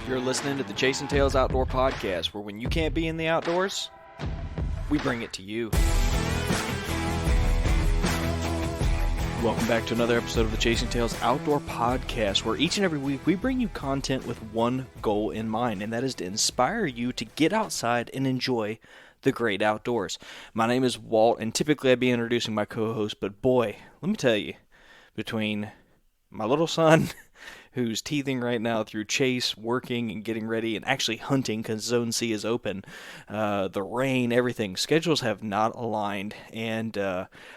You're listening to the Chasing Tails Outdoor Podcast, where when you can't be in the outdoors, we bring it to you. Welcome back to another episode of the Chasing Tails Outdoor Podcast, where each and every week we bring you content with one goal in mind, and that is to inspire you to get outside and enjoy the great outdoors. My name is Walt, and typically I'd be introducing my co-host, but boy, let me tell you, between my little son who's teething right now through chase, working, and getting ready, and actually hunting because Zone C is open. The rain, everything. Schedules have not aligned, and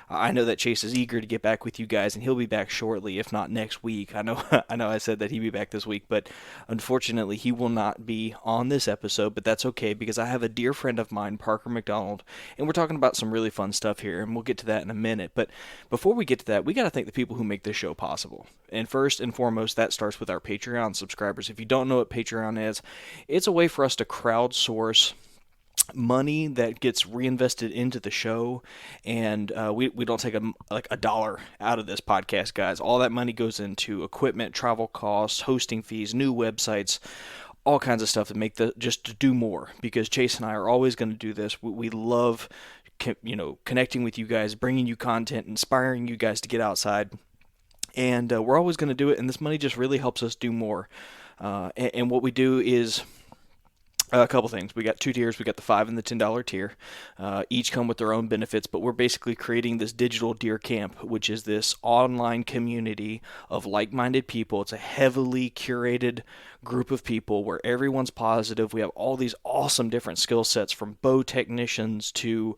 I know that Chase is eager to get back with you guys, and he'll be back shortly, if not next week. I know I said that he'd be back this week, but unfortunately he will not be on this episode, but that's okay because I have a dear friend of mine, Parker McDonald, and we're talking about some really fun stuff here, and we'll get to that in a minute. But before we get to that, we got to thank the people who make this show possible. And first and foremost, that starts with our Patreon subscribers. If you don't know what Patreon is, it's a way for us to crowdsource money that gets reinvested into the show, and we don't take a dollar out of this podcast, guys. All that money goes into equipment, travel costs, hosting fees, new websites, all kinds of stuff to make just to do more, because Chase and I are always going to do this. We love connecting with you guys, bringing you content, inspiring you guys to get outside. And we're always going to do it, and this money just really helps us do more. And what we do is a couple things. We got two tiers. We got the $5 and the $10 tier. Each come with their own benefits, but we're basically creating this digital deer camp, which is this online community of like-minded people. It's a heavily curated group of people where everyone's positive. We have all these awesome different skill sets, from bow technicians to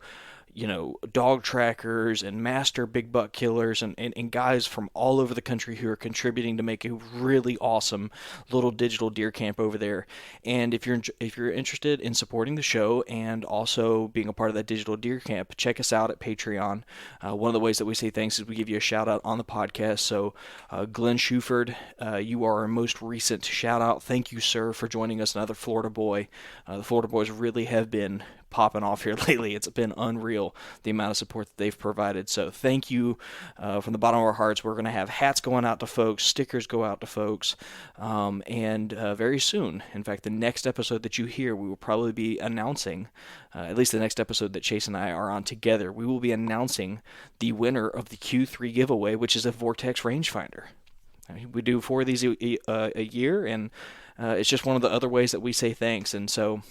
dog trackers and master big buck killers and guys from all over the country who are contributing to make a really awesome little digital deer camp over there. And if you're interested in supporting the show and also being a part of that digital deer camp, check us out at Patreon. One of the ways that we say thanks is we give you a shout out on the podcast. So Glenn Shafer, you are our most recent shout out. Thank you, sir, for joining us, another Florida boy. The Florida boys really have been popping off here lately. It's been unreal, the amount of support that they've provided. So thank you from the bottom of our hearts. We're going to have hats going out to folks, stickers go out to folks, and very soon, in fact, the next episode that you hear, we will probably be announcing, at least the next episode that Chase and I are on together, we will be announcing the winner of the Q3 giveaway, which is a Vortex rangefinder. We do 4 of these a year, and it's just one of the other ways that we say thanks. And so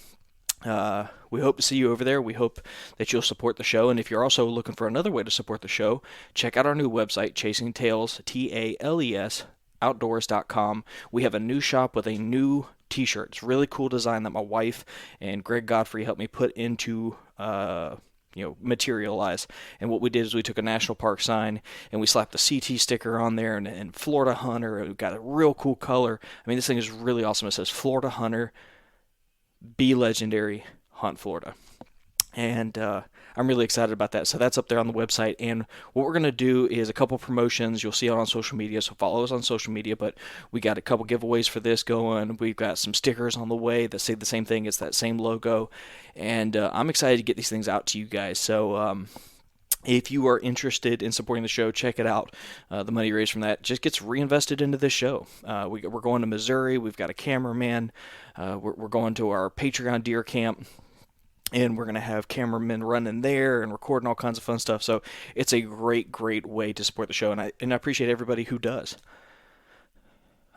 we hope to see you over there. We hope that you'll support the show. And if you're also looking for another way to support the show, check out our new website, Chasing Tails, Tales, outdoors.com. We have a new shop with a new t-shirt. It's a really cool design that my wife and Greg Godfrey helped me put into materialize. And what we did is we took a national park sign and we slapped a CT sticker on there and Florida Hunter. It got a real cool color. I mean, this thing is really awesome. It says Florida Hunter, be legendary, hunt Florida. And I'm really excited about that. So that's up there on the website. And what we're going to do is a couple promotions. You'll see it on social media, so follow us on social media. But we got a couple giveaways for this going. We've got some stickers on the way that say the same thing. It's that same logo. And I'm excited to get these things out to you guys. So if you are interested in supporting the show, check it out. The money raised from that just gets reinvested into this show. We're going to Missouri. We've got a cameraman. We're going to our Patreon deer camp, and we're going to have cameramen running there and recording all kinds of fun stuff. So it's a great, great way to support the show, and I appreciate everybody who does.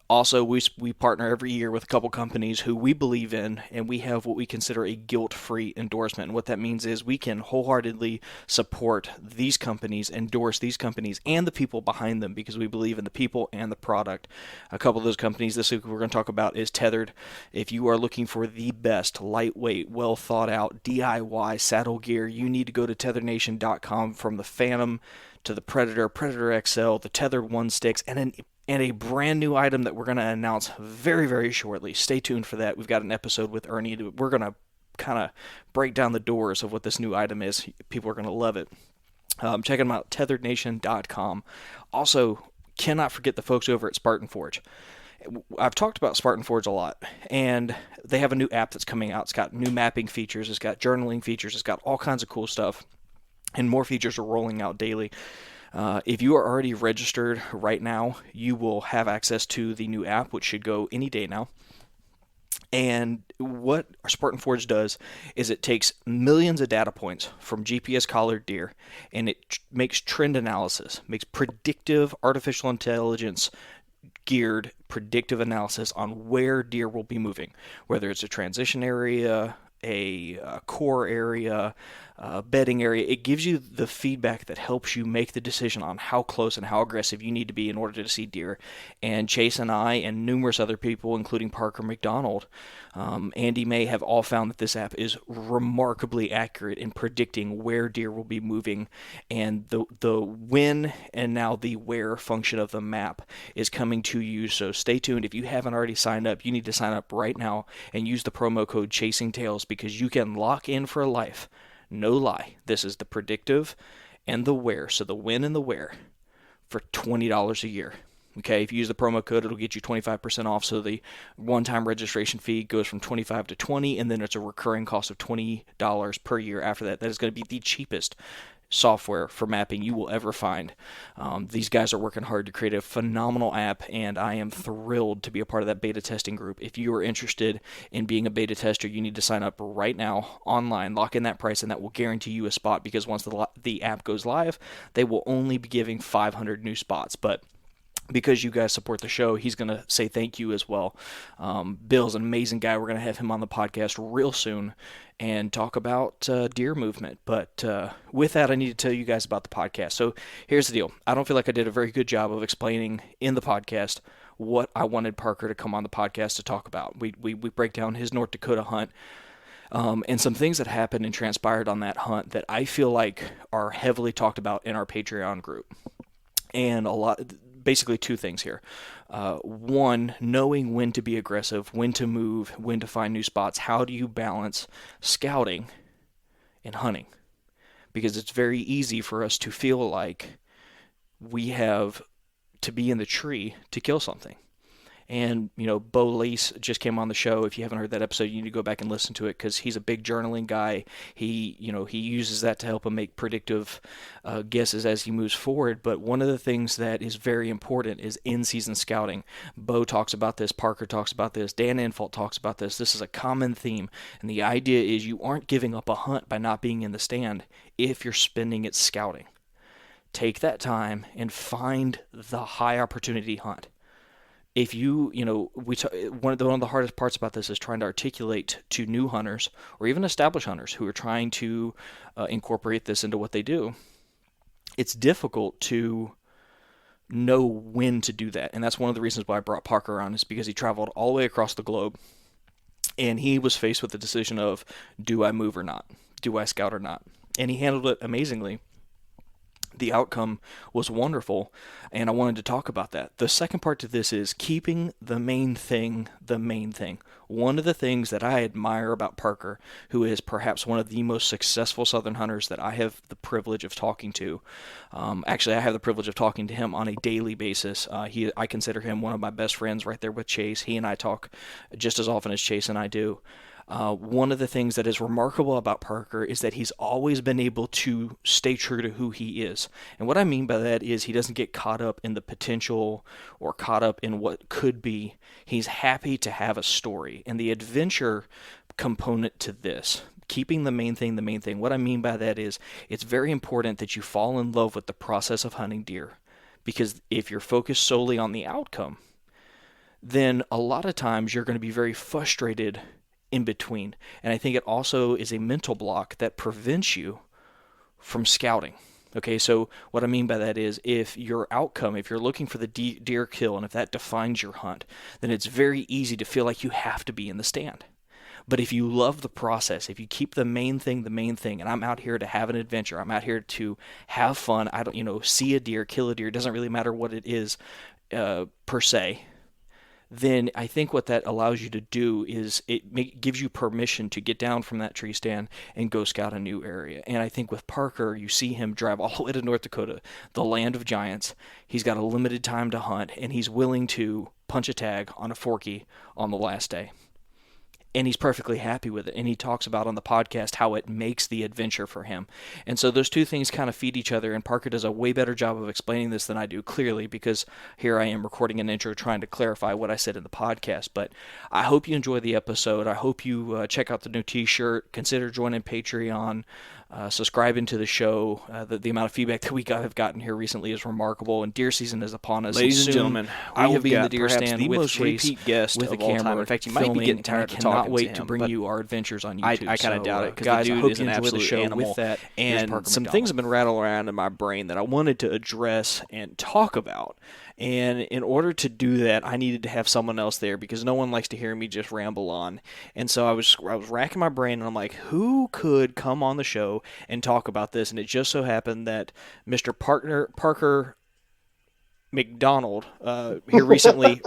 Also, we partner every year with a couple companies who we believe in, and we have what we consider a guilt-free endorsement. And what that means is we can wholeheartedly support these companies, endorse these companies, and the people behind them, because we believe in the people and the product. A couple of those companies this week we're going to talk about is Tethered. If you are looking for the best, lightweight, well-thought-out DIY saddle gear, you need to go to tethernation.com. From the Phantom to the Predator, Predator XL, the Tethered One Sticks, and a brand new item that we're going to announce very, very shortly. Stay tuned for that. We've got an episode with Ernie. We're going to kind of break down the doors of what this new item is. People are going to love it. Check them out, tetherednation.com. Also, cannot forget the folks over at Spartan Forge. I've talked about Spartan Forge a lot, and they have a new app that's coming out. It's got new mapping features. It's got journaling features. It's got all kinds of cool stuff, and more features are rolling out daily. If you are already registered right now, you will have access to the new app, which should go any day now. And what our Spartan Forge does is it takes millions of data points from GPS collared deer, and it makes trend analysis, makes predictive artificial intelligence geared predictive analysis on where deer will be moving, whether it's a transition area, a core area, bedding area. It gives you the feedback that helps you make the decision on how close and how aggressive you need to be in order to see deer. And Chase and I and numerous other people, including Parker McDonald, Andy May, have all found that this app is remarkably accurate in predicting where deer will be moving. And the when and now the where function of the map is coming to you. So stay tuned. If you haven't already signed up, you need to sign up right now and use the promo code CHASINGTAILS, because you can lock in for life. No lie. This is the predictive and the where. So the when and the where for $20 a year. Okay, if you use the promo code, it'll get you 25% off. So the one-time registration fee goes from $25 to $20, and then it's a recurring cost of $20 per year after that. That is going to be the cheapest software for mapping you will ever find. These guys are working hard to create a phenomenal app, and I am thrilled to be a part of that beta testing group. If you are interested in being a beta tester, you need to sign up right now online, lock in that price, and that will guarantee you a spot, because once the app goes live, they will only be giving 500 new spots. But because you guys support the show, he's going to say thank you as well. Bill's an amazing guy. We're going to have him on the podcast real soon and talk about deer movement. But with that, I need to tell you guys about the podcast. So here's the deal. I don't feel like I did a very good job of explaining in the podcast what I wanted Parker to come on the podcast to talk about. We break down his North Dakota hunt, and some things that happened and transpired on that hunt that I feel like are heavily talked about in our Patreon group. And basically two things here. One, knowing when to be aggressive, when to move, when to find new spots. How do you balance scouting and hunting? Because it's very easy for us to feel like we have to be in the tree to kill something. And, Bo Lace just came on the show. If you haven't heard that episode, you need to go back and listen to it, because he's a big journaling guy. He uses that to help him make predictive guesses as he moves forward. But one of the things that is very important is in-season scouting. Bo talks about this. Parker talks about this. Dan Infalt talks about this. This is a common theme. And the idea is you aren't giving up a hunt by not being in the stand if you're spending it scouting. Take that time and find the high opportunity hunt. If one of the hardest parts about this is trying to articulate to new hunters or even established hunters who are trying to incorporate this into what they do. It's difficult to know when to do that, and that's one of the reasons why I brought Parker on, is because he traveled all the way across the globe, and he was faced with the decision of, do I move or not? Do I scout or not? And he handled it amazingly. The outcome was wonderful, and I wanted to talk about that. The second part to this is keeping the main thing the main thing. One of the things that I admire about Parker, who is perhaps one of the most successful Southern hunters that I have the privilege of talking to. Actually, I have the privilege of talking to him on a daily basis. I consider him one of my best friends, right there with Chase. He and I talk just as often as Chase and I do. One of the things that is remarkable about Parker is that he's always been able to stay true to who he is. And what I mean by that is he doesn't get caught up in the potential or caught up in what could be. He's happy to have a story. And the adventure component to this, keeping the main thing, what I mean by that is it's very important that you fall in love with the process of hunting deer. Because if you're focused solely on the outcome, then a lot of times you're going to be very frustrated in between. And I think it also is a mental block that prevents you from scouting. Okay, so what I mean by that is if your outcome, if you're looking for the deer kill, and if that defines your hunt, then it's very easy to feel like you have to be in the stand. But if you love the process, if you keep the main thing, and I'm out here to have an adventure, I'm out here to have fun, I don't, see a deer, kill a deer, it doesn't really matter what it is per se, then I think what that allows you to do is it gives you permission to get down from that tree stand and go scout a new area. And I think with Parker, you see him drive all the way to North Dakota, the land of giants. He's got a limited time to hunt, and he's willing to punch a tag on a forky on the last day. and he's perfectly happy with it. And he talks about on the podcast how it makes the adventure for him. And so those two things kind of feed each other, and Parker does a way better job of explaining this than I do, clearly, because here I am recording an intro trying to clarify what I said in the podcast. But I hope you enjoy the episode. I hope you check out the new t-shirt, consider joining Patreon, subscribing to the show. The amount of feedback that we have gotten here recently is remarkable, and deer season is upon us. Ladies and gentlemen, I will have be in got the deer perhaps stand the with most Chase, repeat guest with a of all time. camera. In fact, you might be filming, getting tired and of I cannot talking wait to to him, bring but you our adventures on I YouTube. kind of doubt it, because guys, the I dude hope is you an enjoy the absolute show. animal. With that, here's And Parker some McDonald. things have been rattling around in my brain that I wanted to address and talk about. And in order to do that, I needed to have someone else there, because no one likes to hear me just ramble on. And so I was racking my brain, and I'm like, who could come on the show and talk about this? And it just so happened that Mr. Parker McDonald here recently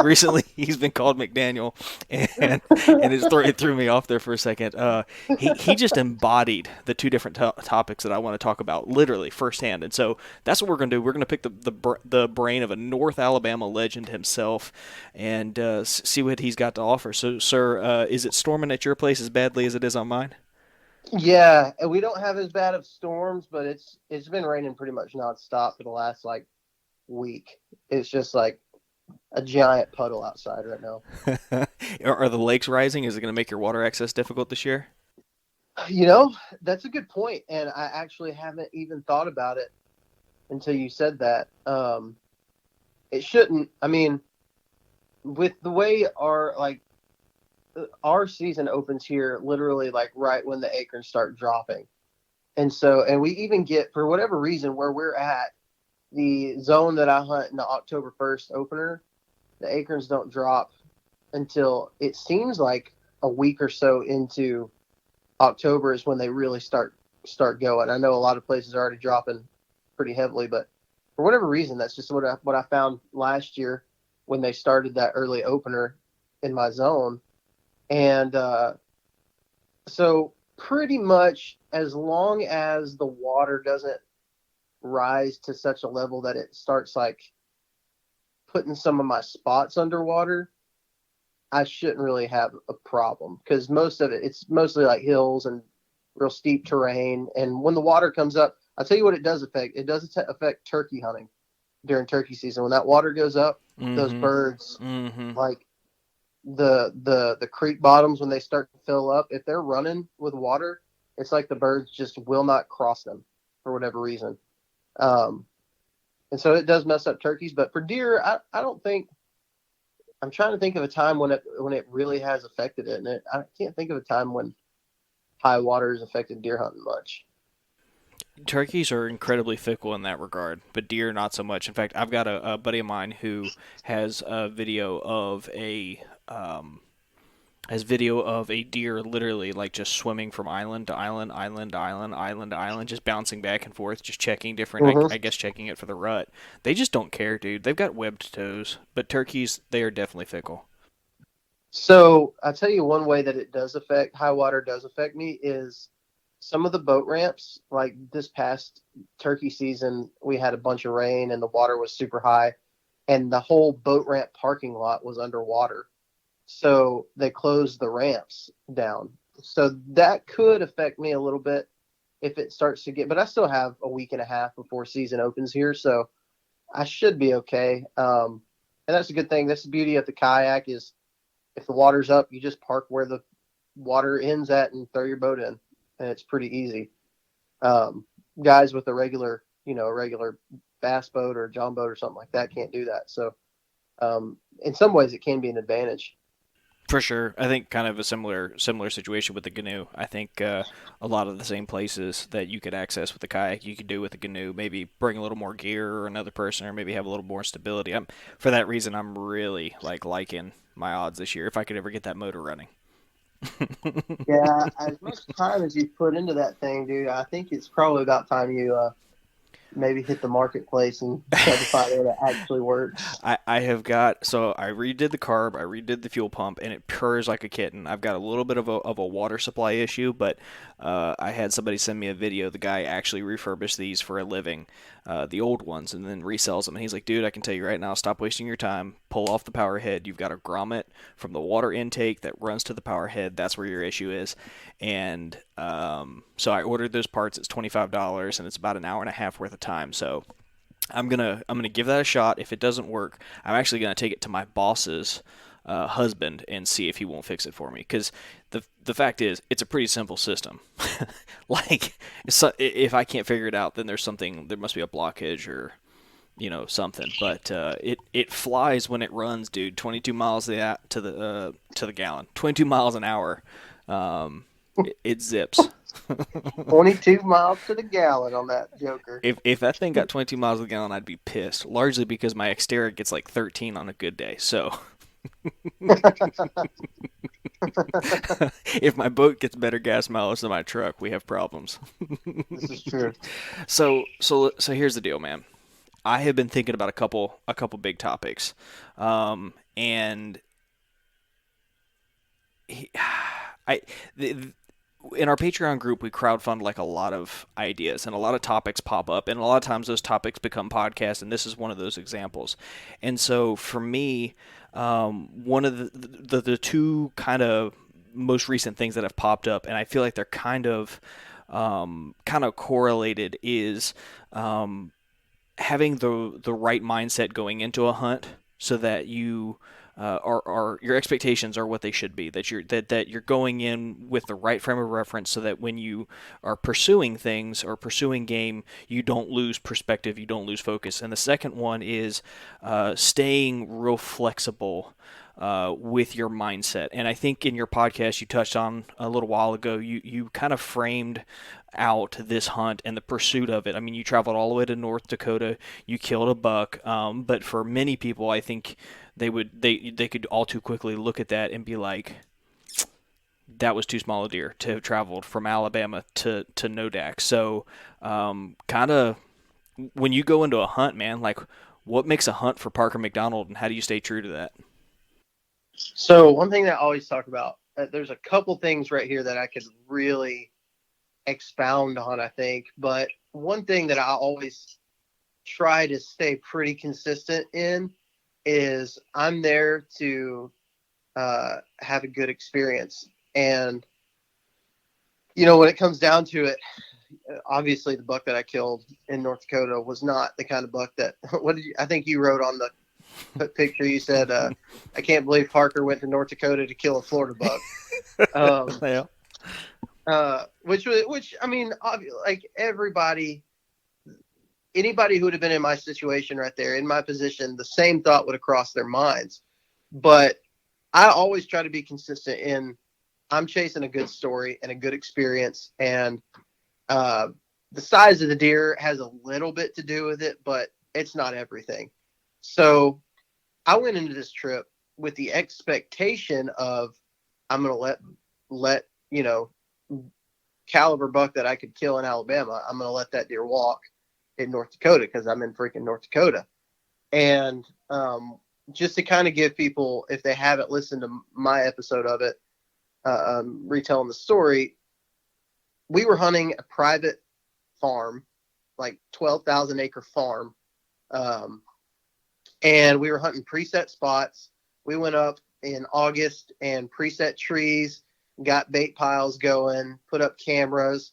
he's been called McDaniel, and it threw me off there for a second. He just embodied the two different topics that I want to talk about literally firsthand, and so that's what we're going to do. We're going to pick the brain of a North Alabama legend himself, and see what he's got to offer. So, sir, is it storming at your place as badly as it is on mine? Yeah, and we don't have as bad of storms, but it's been raining pretty much nonstop for the last like week. It's just like a giant puddle outside right now. Are the lakes rising? Is it going to make your water access difficult this year? You know, that's a good point, and I actually haven't even thought about it until you said that. It shouldn't. I mean, with the way our season opens here, literally like right when the acorns start dropping, and we even get, for whatever reason, where we're at, the zone that I hunt in the October 1st opener, the acorns don't drop until it seems like a week or so into October is when they really start going. I know a lot of places are already dropping pretty heavily, but for whatever reason, that's just what I found last year when they started that early opener in my zone. And so pretty much as long as the water doesn't rise to such a level that it starts like putting some of my spots underwater, I shouldn't really have a problem, because most of it's mostly like hills and real steep terrain. And when the water comes up, I'll tell you what it does affect. It does affect turkey hunting during turkey season. When that water goes up, those birds, like the creek bottoms, when they start to fill up, if they're running with water, it's like the birds just will not cross them for whatever reason. And so it does mess up turkeys. But for deer, I don't think, I'm trying to think of a time when it really has affected it, and I can't think of a time when high water has affected deer hunting much. Turkeys are incredibly fickle in that regard, but deer not so much. In fact, I've got a buddy of mine who has a video of a deer literally like just swimming from island to island, island to island, island to island, just bouncing back and forth, just checking different, I guess checking it for the rut. They just don't care, dude. They've got webbed toes, but turkeys, they are definitely fickle. So I'll tell you one way that it does affect, high water does affect me, is some of the boat ramps. Like this past turkey season, we had a bunch of rain and the water was super high, and the whole boat ramp parking lot was underwater. So they closed the ramps down. So that could affect me a little bit if it starts to get, but I still have a week and a half before season opens here, so I should be okay. And that's a good thing. That's the beauty of the kayak, is if the water's up, you just park where the water ends at and throw your boat in, and it's pretty easy. Guys with a regular bass boat or john boat or something like that can't do that. So in some ways it can be an advantage. For sure. I think kind of a similar situation with the canoe. I think a lot of the same places that you could access with the kayak, you could do with the canoe. Maybe bring a little more gear or another person, or maybe have a little more stability. For that reason, I'm really liking my odds this year if I could ever get that motor running. Yeah, as much time as you put into that thing, dude, I think it's probably about time you maybe hit the marketplace and try to find one that actually works. I have got, so I redid the carb, I redid the fuel pump, and it purrs like a kitten. I've got a little bit of a water supply issue, but I had somebody send me a video. The guy actually refurbished these for a living, the old ones, and then resells them. And he's like, dude, I can tell you right now, stop wasting your time. Pull off the power head. You've got a grommet from the water intake that runs to the power head. That's where your issue is. And so I ordered those parts. It's $25, and it's about an hour and a half worth of time. So I'm gonna give that a shot. If it doesn't work, I'm actually gonna take it to my boss's husband and see if he won't fix it for me. Because the fact is, it's a pretty simple system. Like, if I can't figure it out, then there must be a blockage or something. But it flies when it runs, dude. 22 miles to the gallon, 22 miles an hour. It zips. 22 miles to the gallon on that joker. If that thing got 22 miles a gallon, I'd be pissed. Largely because my Xterra gets like 13 on a good day. So if my boat gets better gas mileage than my truck, we have problems. This is true. So here's the deal, man. I have been thinking about a couple big topics, and in our Patreon group, we crowdfund like a lot of ideas, and a lot of topics pop up, and a lot of times those topics become podcasts, and this is one of those examples. And so for me, one of the two kind of most recent things that have popped up, and I feel like they're kind of correlated, is having the right mindset going into a hunt, so that you are your expectations are what they should be. That you're going in with the right frame of reference, so that when you are pursuing things or pursuing game, you don't lose perspective, you don't lose focus. And the second one is staying real flexible with your mindset. And I think in your podcast you touched on a little while ago, you kind of framed out this hunt and the pursuit of it. I mean, you traveled all the way to North Dakota, you killed a buck, but for many people, I think they could all too quickly look at that and be like, that was too small a deer to have traveled from Alabama to Nodak. So kind of when you go into a hunt, man, like, what makes a hunt for Parker McDonald, and how do you stay true to that? So one thing that I always talk about, there's a couple things right here that I could really expound on, I think. But one thing that I always try to stay pretty consistent in is I'm there to have a good experience. And, when it comes down to it, obviously the buck that I killed in North Dakota was not the kind of buck that, I think you wrote on the picture, you said, I can't believe Parker went to North Dakota to kill a Florida buck. Yeah. Which I mean, like anybody who would have been in my situation right there, in my position, the same thought would have crossed their minds. But I always try to be consistent in, I'm chasing a good story and a good experience. And the size of the deer has a little bit to do with it, but it's not everything. So I went into this trip with the expectation of, I'm going to let caliber buck that I could kill in Alabama, I'm going to let that deer walk in North Dakota because I'm in freaking North Dakota. And just to kind of give people, if they haven't listened to my episode of it, retelling the story, we were hunting a private farm, like 12,000 acre farm. And we were hunting preset spots. We went up in August and preset trees, got bait piles going, put up cameras.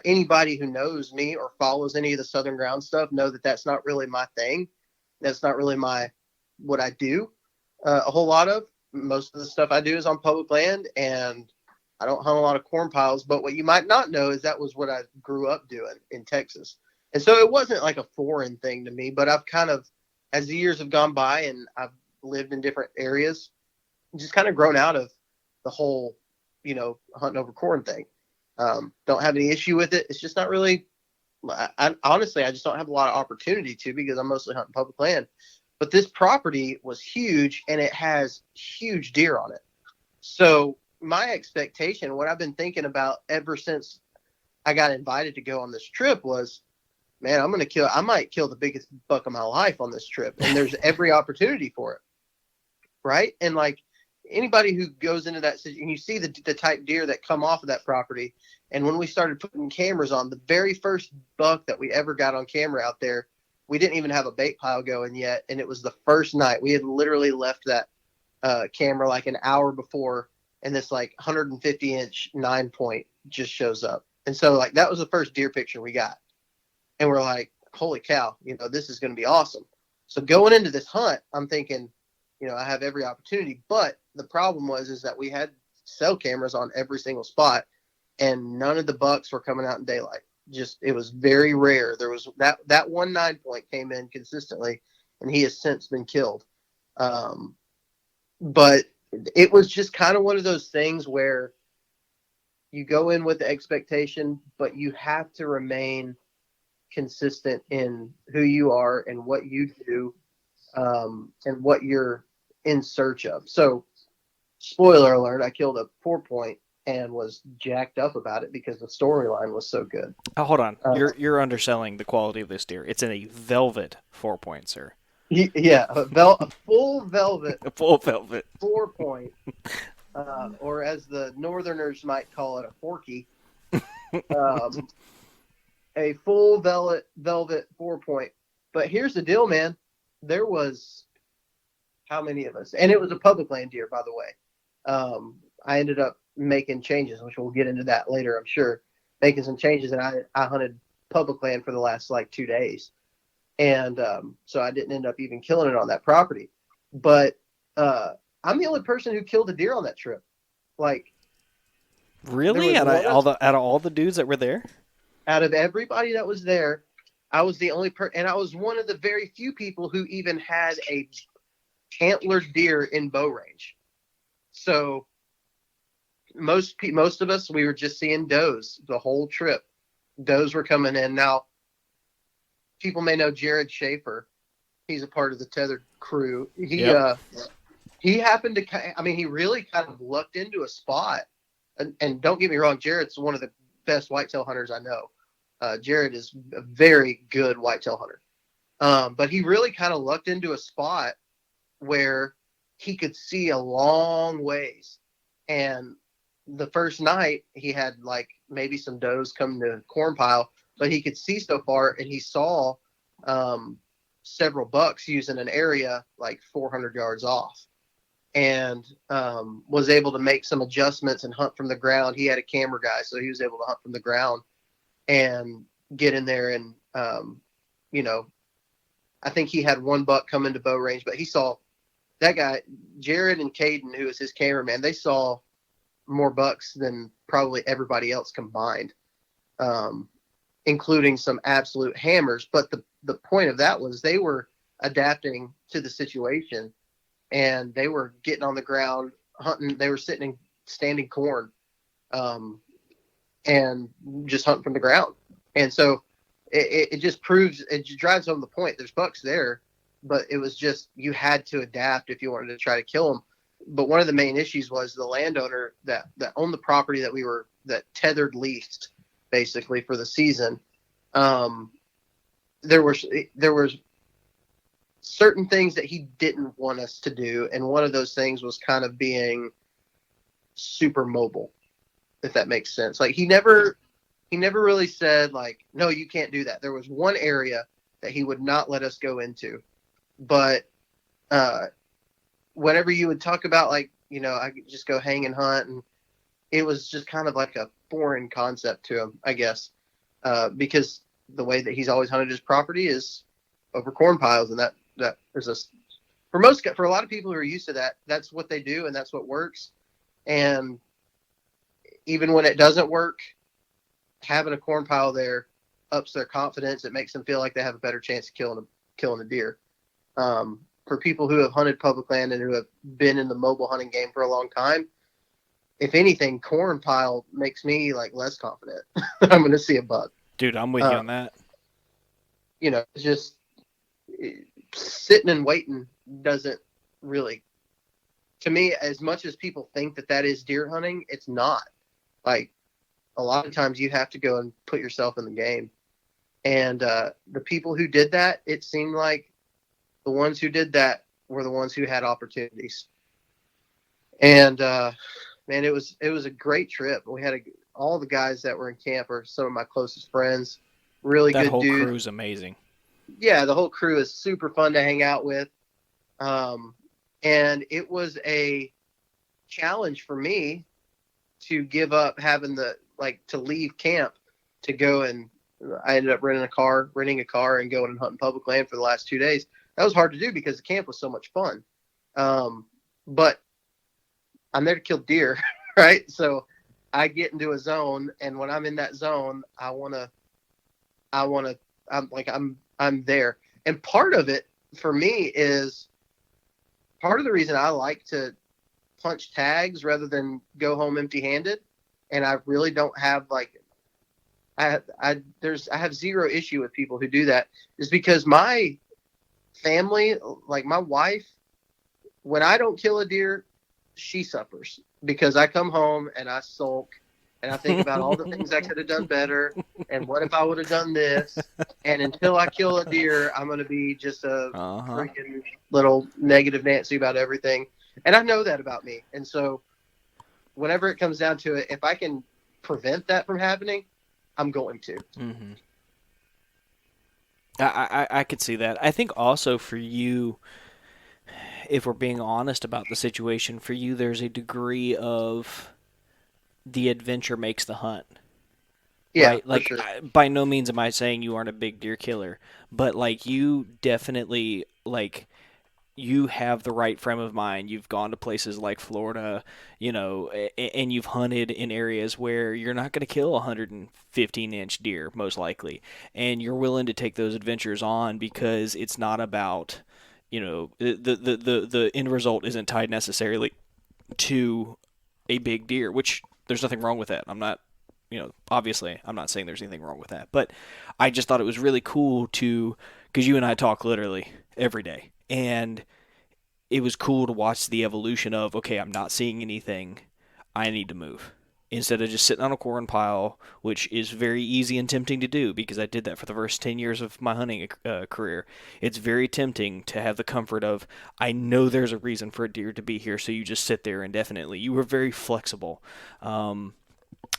Anybody who knows me or follows any of the Southern Ground stuff know that that's not really my thing. That's not really what I do a whole lot of. Most of the stuff I do is on public land, and I don't hunt a lot of corn piles. But what you might not know is that was what I grew up doing in Texas. And so it wasn't like a foreign thing to me, but I've kind of, as the years have gone by and I've lived in different areas, just kind of grown out of the whole, hunting over corn thing. Don't have any issue with it. It's just not really, honestly, I just don't have a lot of opportunity to, because I'm mostly hunting public land. But this property was huge, and it has huge deer on it. So my expectation, what I've been thinking about ever since I got invited to go on this trip, was man, I might kill the biggest buck of my life on this trip. And there's every opportunity for it. Right. And like anybody who goes into that, and you see the type deer that come off of that property. And when we started putting cameras on, the very first buck that we ever got on camera out there, we didn't even have a bait pile going yet. And it was the first night. We had literally left that camera like an hour before, and this like 150-inch 9-point just shows up. And so like that was the first deer picture we got. And we're like, holy cow, this is going to be awesome. So going into this hunt, I'm thinking, I have every opportunity. But the problem is that we had cell cameras on every single spot, and none of the bucks were coming out in daylight. Just, it was very rare. There was that one 9-point came in consistently, and he has since been killed. But it was just kind of one of those things where you go in with the expectation, but you have to remain consistent in who you are and what you do, and what you're in search of. So, spoiler alert, I killed a 4-point and was jacked up about it because the storyline was so good. Oh, hold on. You're underselling the quality of this deer. It's in a velvet 4-point, sir. Yeah, a full velvet. A full velvet 4-point, or as the Northerners might call it, a forky. A full velvet 4-point. But here's the deal, man. There was how many of us? And it was a public land deer, by the way. I ended up making changes, which we'll get into that later, I'm sure. Making some changes, and I hunted public land for the last like 2 days. And so I didn't end up even killing it on that property. But I'm the only person who killed a deer on that trip. Like, really? Out of all the dudes that were there? Out of everybody that was there, I was the only and I was one of the very few people who even had a antlered deer in bow range. So most of us, we were just seeing does the whole trip. Does were coming in. Now, people may know Jared Shafer. He's a part of the tethered crew. He happened to, he really kind of lucked into a spot. And don't get me wrong, Jared's one of the best whitetail hunters I know. Jared is a very good whitetail hunter. But he really kind of lucked into a spot where he could see a long ways. And the first night he had like maybe some does come to the corn pile, but he could see so far, and he saw several bucks using an area like 400 yards off, and was able to make some adjustments and hunt from the ground. He had a camera guy, so he was able to hunt from the ground and get in there. And, I think he had one buck come into bow range, but he saw that guy, Jared and Caden, who was his cameraman, they saw more bucks than probably everybody else combined, including some absolute hammers. But the point of that was they were adapting to the situation, and they were getting on the ground hunting. They were sitting in standing corn, and just hunting from the ground. And so it just proves, it just drives home the point. There's bucks there, but it was just, you had to adapt if you wanted to try to kill them. But one of the main issues was the landowner that owned the property that tethered leased basically for the season. There was certain things that he didn't want us to do. And one of those things was kind of being super mobile, if that makes sense. Like he never really said like, no, you can't do that. There was one area that he would not let us go into, but, whenever you would talk about like, I could just go hang and hunt, and it was just kind of like a foreign concept to him, I guess, because the way that he's always hunted his property is over corn piles, and that is for a lot of people who are used to that, that's what they do, and that's what works. And even when it doesn't work, having a corn pile there ups their confidence. It makes them feel like they have a better chance of killing a deer. For people who have hunted public land and who have been in the mobile hunting game for a long time, if anything, corn pile makes me like less confident I'm going to see a buck. Dude, I'm with you on that. It's just sitting and waiting doesn't really, to me, as much as people think that is deer hunting, it's not. Like, a lot of times you have to go and put yourself in the game. And the people who did that, it seemed like the ones who did that were the ones who had opportunities. And man, it was a great trip. We had all the guys that were in camp are some of my closest friends. Really That good whole dudes. crew is amazing. Yeah, the whole crew is super fun to hang out with. And it was a challenge for me to give up having to leave camp to go, and I ended up renting a car and going and hunting public land for the last 2 days. That was hard to do because the camp was so much fun. But I'm there to kill deer, right? So I get into a zone, and when I'm in that zone, I'm there. And part of it for me is part of the reason I like to punch tags rather than go home empty-handed. And I really don't have I have zero issue with people who do that, is because my family, like my wife, when I don't kill a deer, she suffers because I come home and I sulk and I think about all the things I could have done better and what if I would have done this. And until I kill a deer, I'm going to be just a freaking little negative Nancy about everything. And I know that about me. And so whenever it comes down to it, if I can prevent that from happening, I'm going to. Mm-hmm. I could see that. I think also for you, if we're being honest about the situation, for you there's a degree of the adventure makes the hunt. Yeah, Right? Like, sure. by no means am I saying you aren't a big deer killer, but like you definitely you have the right frame of mind. You've gone to places like Florida, and you've hunted in areas where you're not going to kill a 115-inch deer, most likely. And you're willing to take those adventures on because it's not about, the end result isn't tied necessarily to a big deer, which there's nothing wrong with that. I'm not, obviously, I'm not saying there's anything wrong with that. But I just thought it was really cool because you and I talk literally every day. And it was cool to watch the evolution of, okay, I'm not seeing anything, I need to move. Instead of just sitting on a corn pile, which is very easy and tempting to do because I did that for the first 10 years of my hunting career. It's very tempting to have the comfort of, I know there's a reason for a deer to be here, so you just sit there indefinitely. You were very flexible.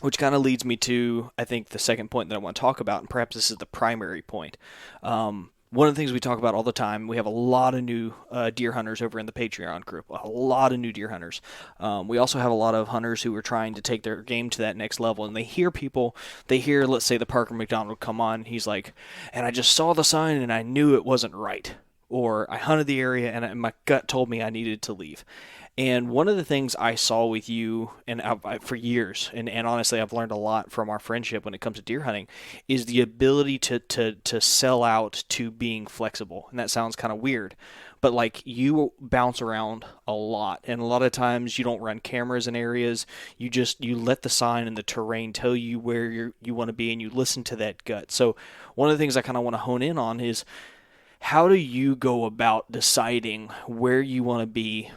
Which kind of leads me to, I think, the second point that I want to talk about, and perhaps this is the primary point. One of the things we talk about all the time, we have a lot of new deer hunters over in the Patreon group, a lot of new deer hunters. We also have a lot of hunters who are trying to take their game to that next level, and they hear, let's say, the Parker McDonald come on, he's like, and I just saw the sign and I knew it wasn't right. Or I hunted the area and my gut told me I needed to leave. And one of the things I saw with you, and for years, and honestly, I've learned a lot from our friendship when it comes to deer hunting, is the ability to sell out to being flexible. And that sounds kind of weird, but like you bounce around a lot, and a lot of times you don't run cameras in areas. You let the sign and the terrain tell you where you want to be, and you listen to that gut. So one of the things I kind of want to hone in on is, how do you go about deciding where you want to be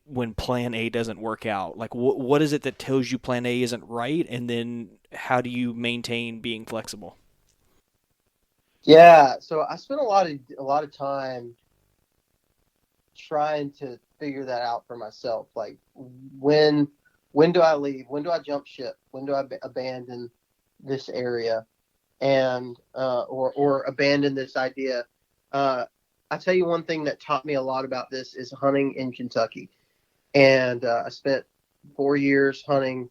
when plan A doesn't work out? Like, what is it that tells you plan A isn't right, and then how do you maintain being flexible? Yeah, so I spent a lot of time trying to figure that out for myself. Like, when do I leave? When do I jump ship? When do I abandon this area, and or abandon this idea? I tell you, one thing that taught me a lot about this is hunting in Kentucky. And I spent 4 years hunting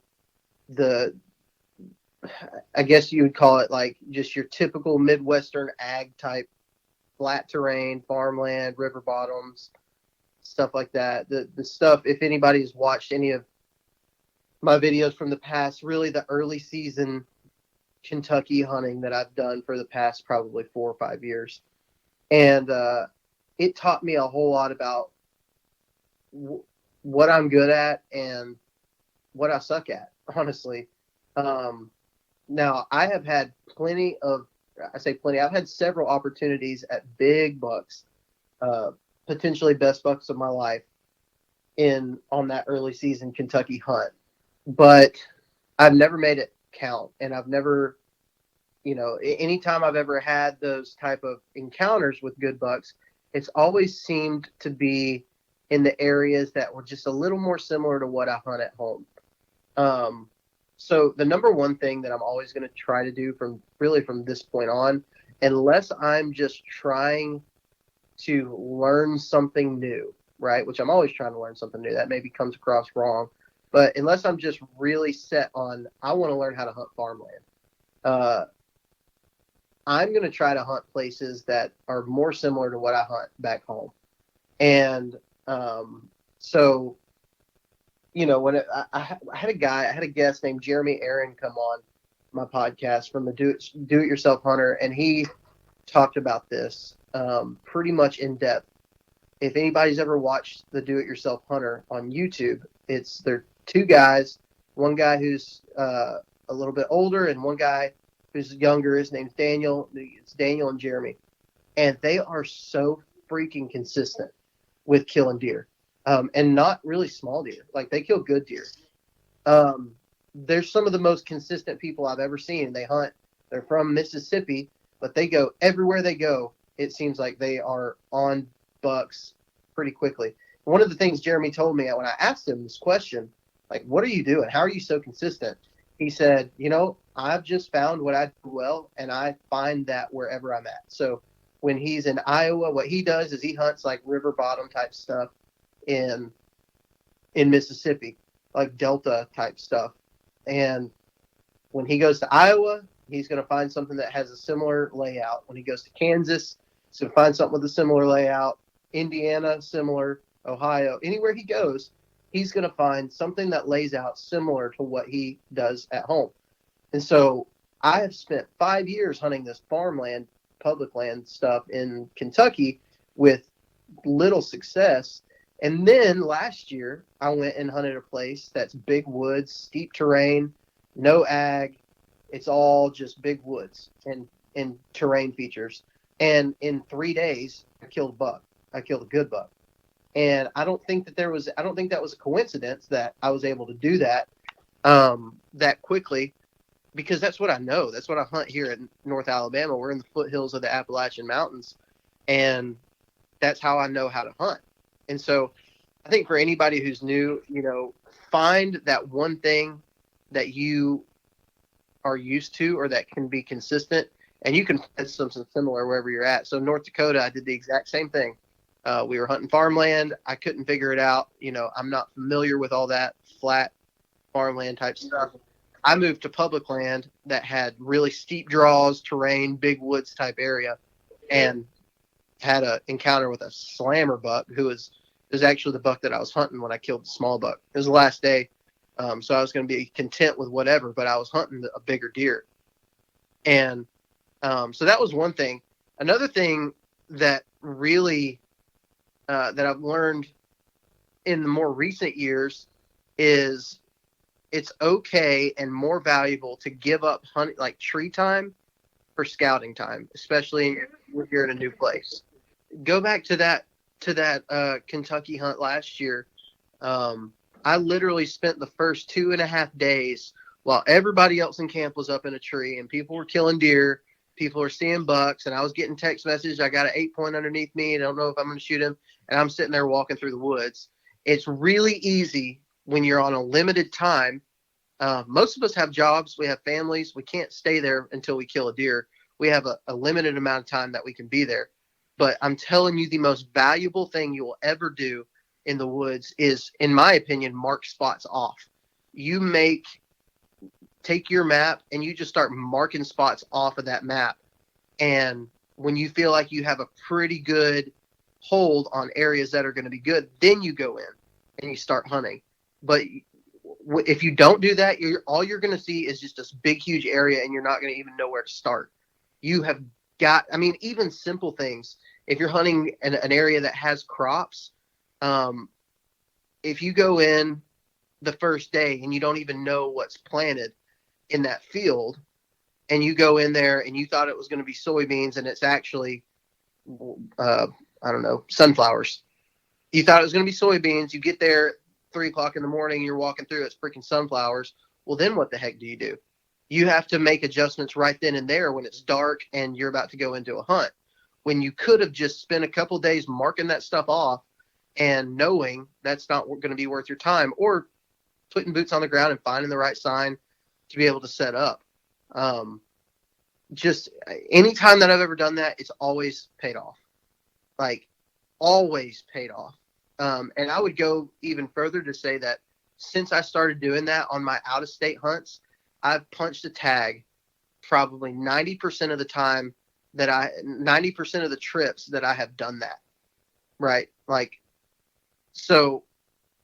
I guess you would call it like just your typical Midwestern ag type, flat terrain, farmland, river bottoms, stuff like that. The stuff, if anybody's watched any of my videos from the past, really the early season Kentucky hunting that I've done for the past probably 4 or 5 years. And it taught me a whole lot about what I'm good at and what I suck at, honestly. Now, I have had I've had several opportunities at big bucks, potentially best bucks of my life on that early season Kentucky hunt. But I've never made it count, and I've never anytime I've ever had those type of encounters with good bucks, it's always seemed to be in the areas that were just a little more similar to what I hunt at home. So the number one thing that I'm always going to try to do from this point on, unless I'm just trying to learn something new, right? Which I'm always trying to learn something new. That maybe comes across wrong, but unless I'm just really set on, I want to learn how to hunt farmland. I'm going to try to hunt places that are more similar to what I hunt back home. And so, when I had a guest named Jeremy Aaron come on my podcast from the Do-It-Yourself Hunter, and he talked about this pretty much in depth. If anybody's ever watched the Do-It-Yourself Hunter on YouTube, they're two guys, one guy who's a little bit older and one guy who's younger. His name's Daniel. It's Daniel and Jeremy. And they are so freaking consistent with killing deer. And not really small deer. Like, they kill good deer. They're some of the most consistent people I've ever seen. They hunt. They're from Mississippi, but they go everywhere they go. It seems like they are on bucks pretty quickly. One of the things Jeremy told me when I asked him this question, like, what are you doing? How are you so consistent? He said, I've just found what I do well, and I find that wherever I'm at. So when he's in Iowa, what he does is he hunts like river bottom type stuff in Mississippi, like Delta type stuff. And when he goes to Iowa, he's going to find something that has a similar layout. When he goes to Kansas, he's going to find something with a similar layout. Indiana, similar. Ohio, anywhere he goes, he's going to find something that lays out similar to what he does at home. And so I have spent 5 years hunting this farmland, public land stuff in Kentucky with little success. And then last year, I went and hunted a place that's big woods, steep terrain, no ag. It's all just big woods and terrain features. And in 3 days, I killed a buck. I killed a good buck. And I don't think that was a coincidence that I was able to do that that quickly, because that's what I know. That's what I hunt here in North Alabama. We're in the foothills of the Appalachian Mountains, and that's how I know how to hunt. And so I think for anybody who's new, find that one thing that you are used to or that can be consistent, and you can find something similar wherever you're at. So North Dakota, I did the exact same thing. We were hunting farmland. I couldn't figure it out. I'm not familiar with all that flat farmland type stuff. I moved to public land that had really steep draws, terrain, big woods type area, and had an encounter with a slammer buck who was actually the buck that I was hunting when I killed the small buck. It was the last day, so I was going to be content with whatever, but I was hunting a bigger deer. And so that was one thing. Another thing that really that I've learned in the more recent years is it's okay and more valuable to give up hunting, like tree time, for scouting time, especially if you're in a new place. Go back to that Kentucky hunt last year. I literally spent the first 2.5 days while everybody else in camp was up in a tree and people were killing deer, people were seeing bucks, and I was getting text messages. I got an 8-point underneath me, and I don't know if I'm going to shoot him. And I'm sitting there walking through the woods. It's really easy when you're on a limited time. Most of us have jobs. We have families. We can't stay there until we kill a deer. We have a limited amount of time that we can be there. But I'm telling you, the most valuable thing you will ever do in the woods is, in my opinion, mark spots off. Take your map and you just start marking spots off of that map. And when you feel like you have a pretty good hold on areas that are going to be good, then you go in and you start hunting. But if you don't do that, all you're going to see is just this big, huge area, and you're not going to even know where to start. You have got, even simple things. If you're hunting an area that has crops, if you go in the first day and you don't even know what's planted in that field, and you go in there and you thought it was going to be soybeans and it's actually, sunflowers. You thought it was going to be soybeans. You get there 3:00 in the morning, you're walking through, it's freaking sunflowers. Well, then what the heck do? you have to make adjustments right then and there when it's dark and you're about to go into a hunt. When you could have just spent a couple days marking that stuff off and knowing that's not going to be worth your time, or putting boots on the ground and finding the right sign to be able to set up. Just anytime that I've ever done that, it's always paid off. Like, always paid off. And I would go even further to say that since I started doing that on my out-of-state hunts, I've punched a tag probably 90% of the time 90% of the trips that I have done that. Right? Like, so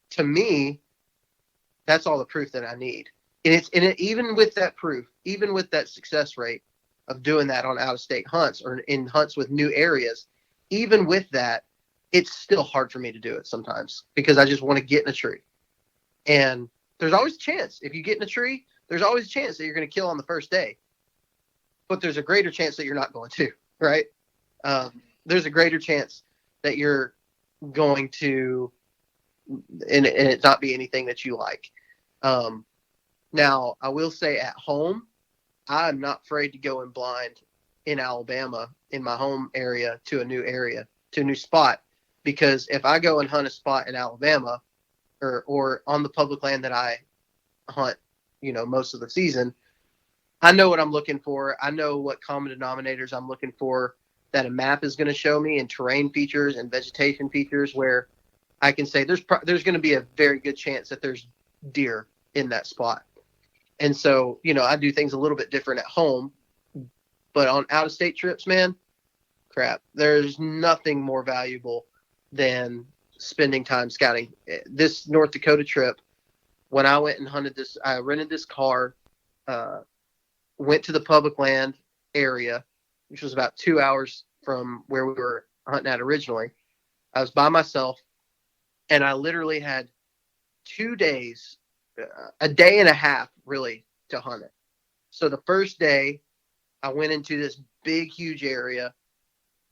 to me, that's all the proof that I need. And even with that proof, even with that success rate of doing that on out-of-state hunts or in hunts with new areas, even with that, it's still hard for me to do it sometimes because I just want to get in a tree. And there's always a chance. If you get in a tree, there's always a chance that you're going to kill on the first day. But there's a greater chance that you're not going to, right? There's a greater chance that you're going to, and it not be anything that you like. Now, I will say at home, I'm not afraid to go in blind in Alabama, in my home area, to a new spot. Because if I go and hunt a spot in Alabama or on the public land that I hunt, most of the season, I know what I'm looking for. I know what common denominators I'm looking for that a map is going to show me, and terrain features and vegetation features, where I can say there's going to be a very good chance that there's deer in that spot. And so, I do things a little bit different at home, but on out-of-state trips, man, crap, there's nothing more valuable than spending time scouting. This North Dakota trip, when I went and hunted this, I rented this car, went to the public land area, which was about 2 hours from where we were hunting at originally. I was by myself, and I literally had 2 days, a day and a half, really, to hunt it. So the first day, I went into this big, huge area,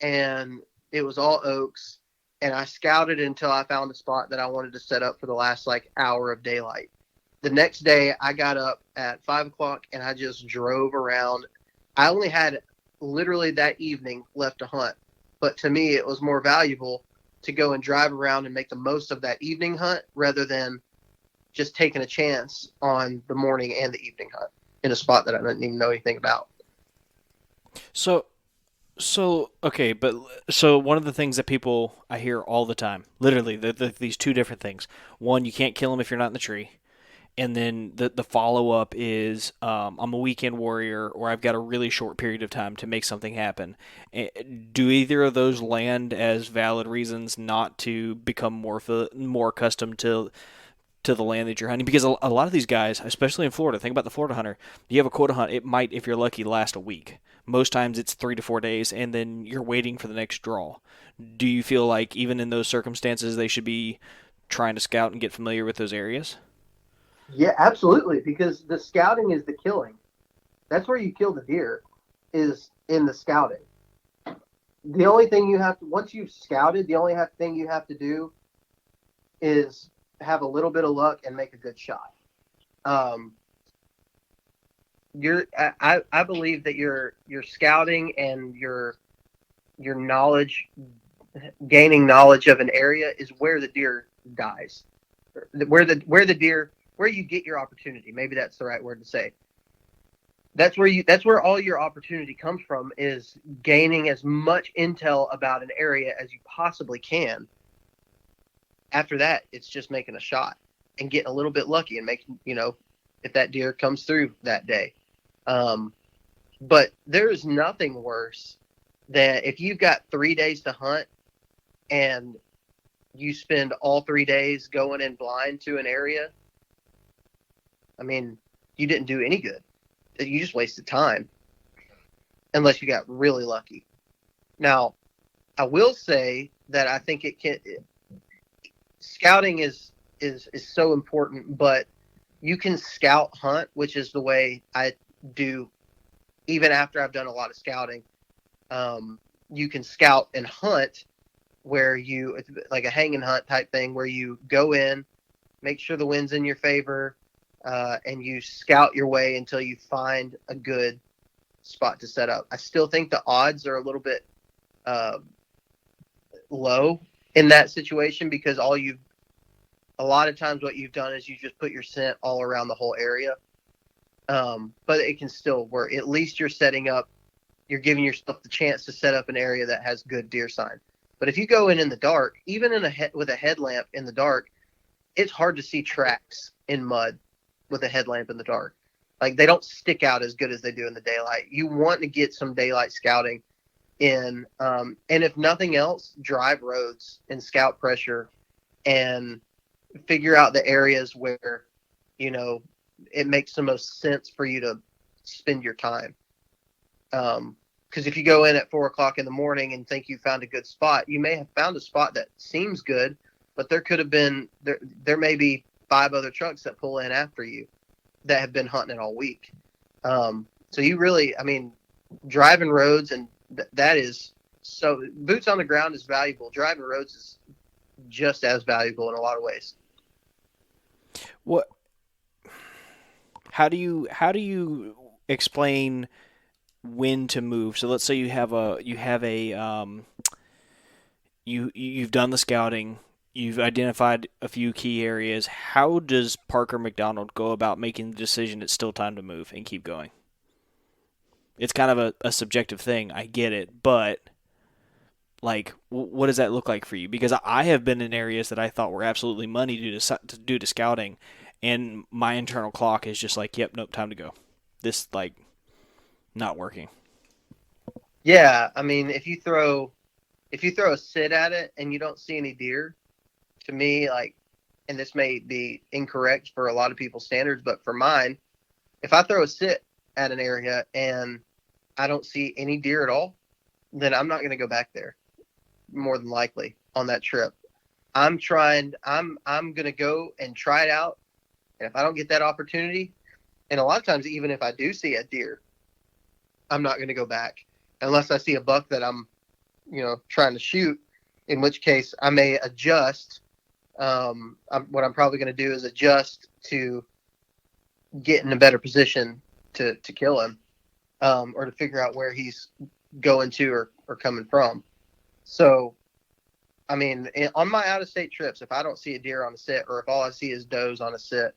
and it was all oaks, and I scouted until I found a spot that I wanted to set up for the last, hour of daylight. The next day, I got up at 5 o'clock, and I just drove around. I only had literally that evening left to hunt, but to me, it was more valuable to go and drive around and make the most of that evening hunt rather than just taking a chance on the morning and the evening hunt in a spot that I didn't even know anything about. So okay, but one of the things that I hear all the time, literally, these two different things. One, you can't kill them if you're not in the tree. And then the follow-up is I'm a weekend warrior, or I've got a really short period of time to make something happen. Do either of those land as valid reasons not to become more accustomed to the land that you're hunting? Because a lot of these guys, especially in Florida, think about the Florida hunter, you have a quota hunt, it might, if you're lucky, last a week. Most times it's 3 to 4 days, and then you're waiting for the next draw. Do you feel like even in those circumstances they should be trying to scout and get familiar with those areas? Yeah, absolutely, because the scouting is the killing. That's where you kill the deer, is in the scouting. The only thing you have to, once you've scouted, the only thing you have to do is have a little bit of luck and make a good shot. I believe that your scouting and your knowledge, gaining knowledge of an area, is where the deer dies, where you get your opportunity. Maybe that's the right word to say. That's where all your opportunity comes from, is gaining as much intel about an area as you possibly can. After that, it's just making a shot and getting a little bit lucky and making, if that deer comes through that day. But there is nothing worse than if you've got 3 days to hunt and you spend all 3 days going in blind to an area. I mean, you didn't do any good. You just wasted time, unless you got really lucky. Now, I will say that I think scouting is so important, but you can scout hunt, which is the way I do even after I've done a lot of scouting. You can scout and hunt where it's like a hanging hunt type thing, where you go in, make sure the wind's in your favor, and you scout your way until you find a good spot to set up. I still think the odds are a little bit low in that situation, because a lot of times what you've done is you just put your scent all around the whole area. But it can still work. At least you're giving yourself the chance to set up an area that has good deer sign. But if you go in the dark, even with a headlamp in the dark, it's hard to see tracks in mud with a headlamp in the dark. Like, they don't stick out as good as they do in the daylight. You want to get some daylight scouting in, and if nothing else, drive roads and scout pressure and figure out the areas where, it makes the most sense for you to spend your time. Because if you go in at 4:00 in the morning and think you found a good spot, you may have found a spot that seems good, but there may be 5 other trucks that pull in after you that have been hunting it all week. So you really, driving roads, and that is so, boots on the ground is valuable. Driving roads is just as valuable in a lot of ways. How do you explain when to move? So let's say you've done the scouting, you've identified a few key areas. How does Parker McDonald go about making the decision it's still time to move and keep going? It's kind of a subjective thing, I get it, but like, what does that look like for you? Because I have been in areas that I thought were absolutely money due to scouting, and my internal clock is just like, yep, nope, time to go. This, like, not working. Yeah, if you throw a sit at it and you don't see any deer, to me, like, and this may be incorrect for a lot of people's standards, but for mine, if I throw a sit at an area and I don't see any deer at all, then I'm not going to go back there, more than likely, on that trip. I'm going to go and try it out. And if I don't get that opportunity, and a lot of times, even if I do see a deer, I'm not going to go back unless I see a buck that I'm, trying to shoot, in which case I may adjust. What I'm probably going to do is adjust to get in a better position to kill him, or to figure out where he's going to or coming from. So, on my out-of-state trips, if I don't see a deer on a sit, or if all I see is does on a sit,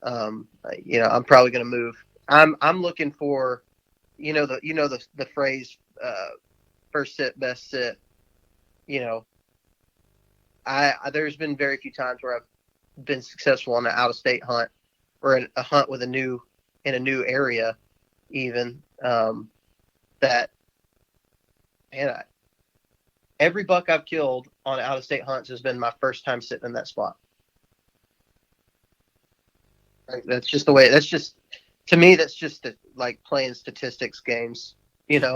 I'm probably going to move. I'm looking for, the phrase, first sit, best sit. There's been very few times where I've been successful on an out-of-state hunt, or a hunt in a new area, even, every buck I've killed on out-of-state hunts has been my first time sitting in that spot. Right? That's just the way. To me, that's just like playing statistics games. How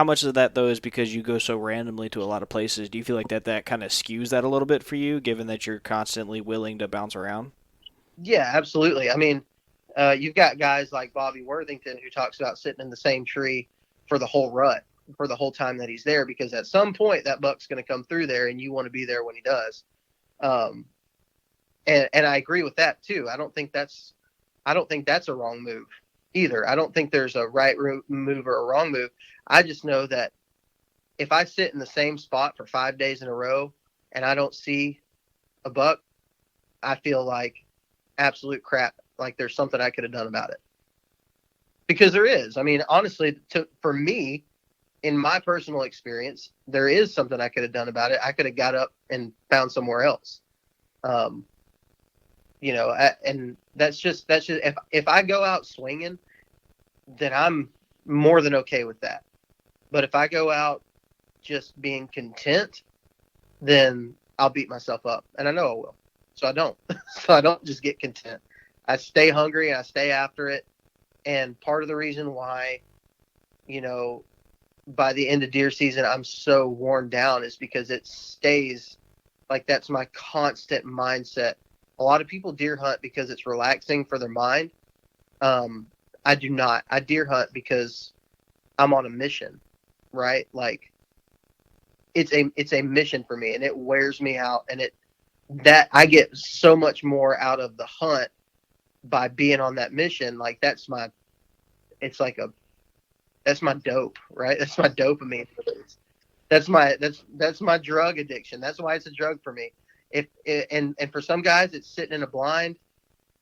much of that though is because you go so randomly to a lot of places? Do you feel like that kind of skews that a little bit for you, given that you're constantly willing to bounce around? Yeah, absolutely. You've got guys like Bobby Worthington who talks about sitting in the same tree for the whole rut, for the whole time that he's there, because at some point that buck's going to come through there and you want to be there when he does. And I agree with that too. I don't think that's a wrong move either. I don't think there's a right move or a wrong move. I just know that if I sit in the same spot for 5 days in a row and I don't see a buck, I feel like absolute crap. Like there's something I could have done about it. Because there is. Honestly, for me, in my personal experience, there is something I could have done about it. I could have got up and found somewhere else. And that's just if I go out swinging, then I'm more than okay with that. But if I go out just being content, then I'll beat myself up, and I know I will. So I don't. So I don't just get content. I stay hungry and I stay after it. And part of the reason why, by the end of deer season, I'm so worn down is because it stays like that's my constant mindset. A lot of people deer hunt because it's relaxing for their mind. I do not. I deer hunt because I'm on a mission, right? Like it's a mission for me, and it wears me out, and that I get so much more out of the hunt by being on that mission. Like it's like that's my dope, right? That's my dopamine release. That's my drug addiction. That's why it's a drug for me. And for some guys, it's sitting in a blind,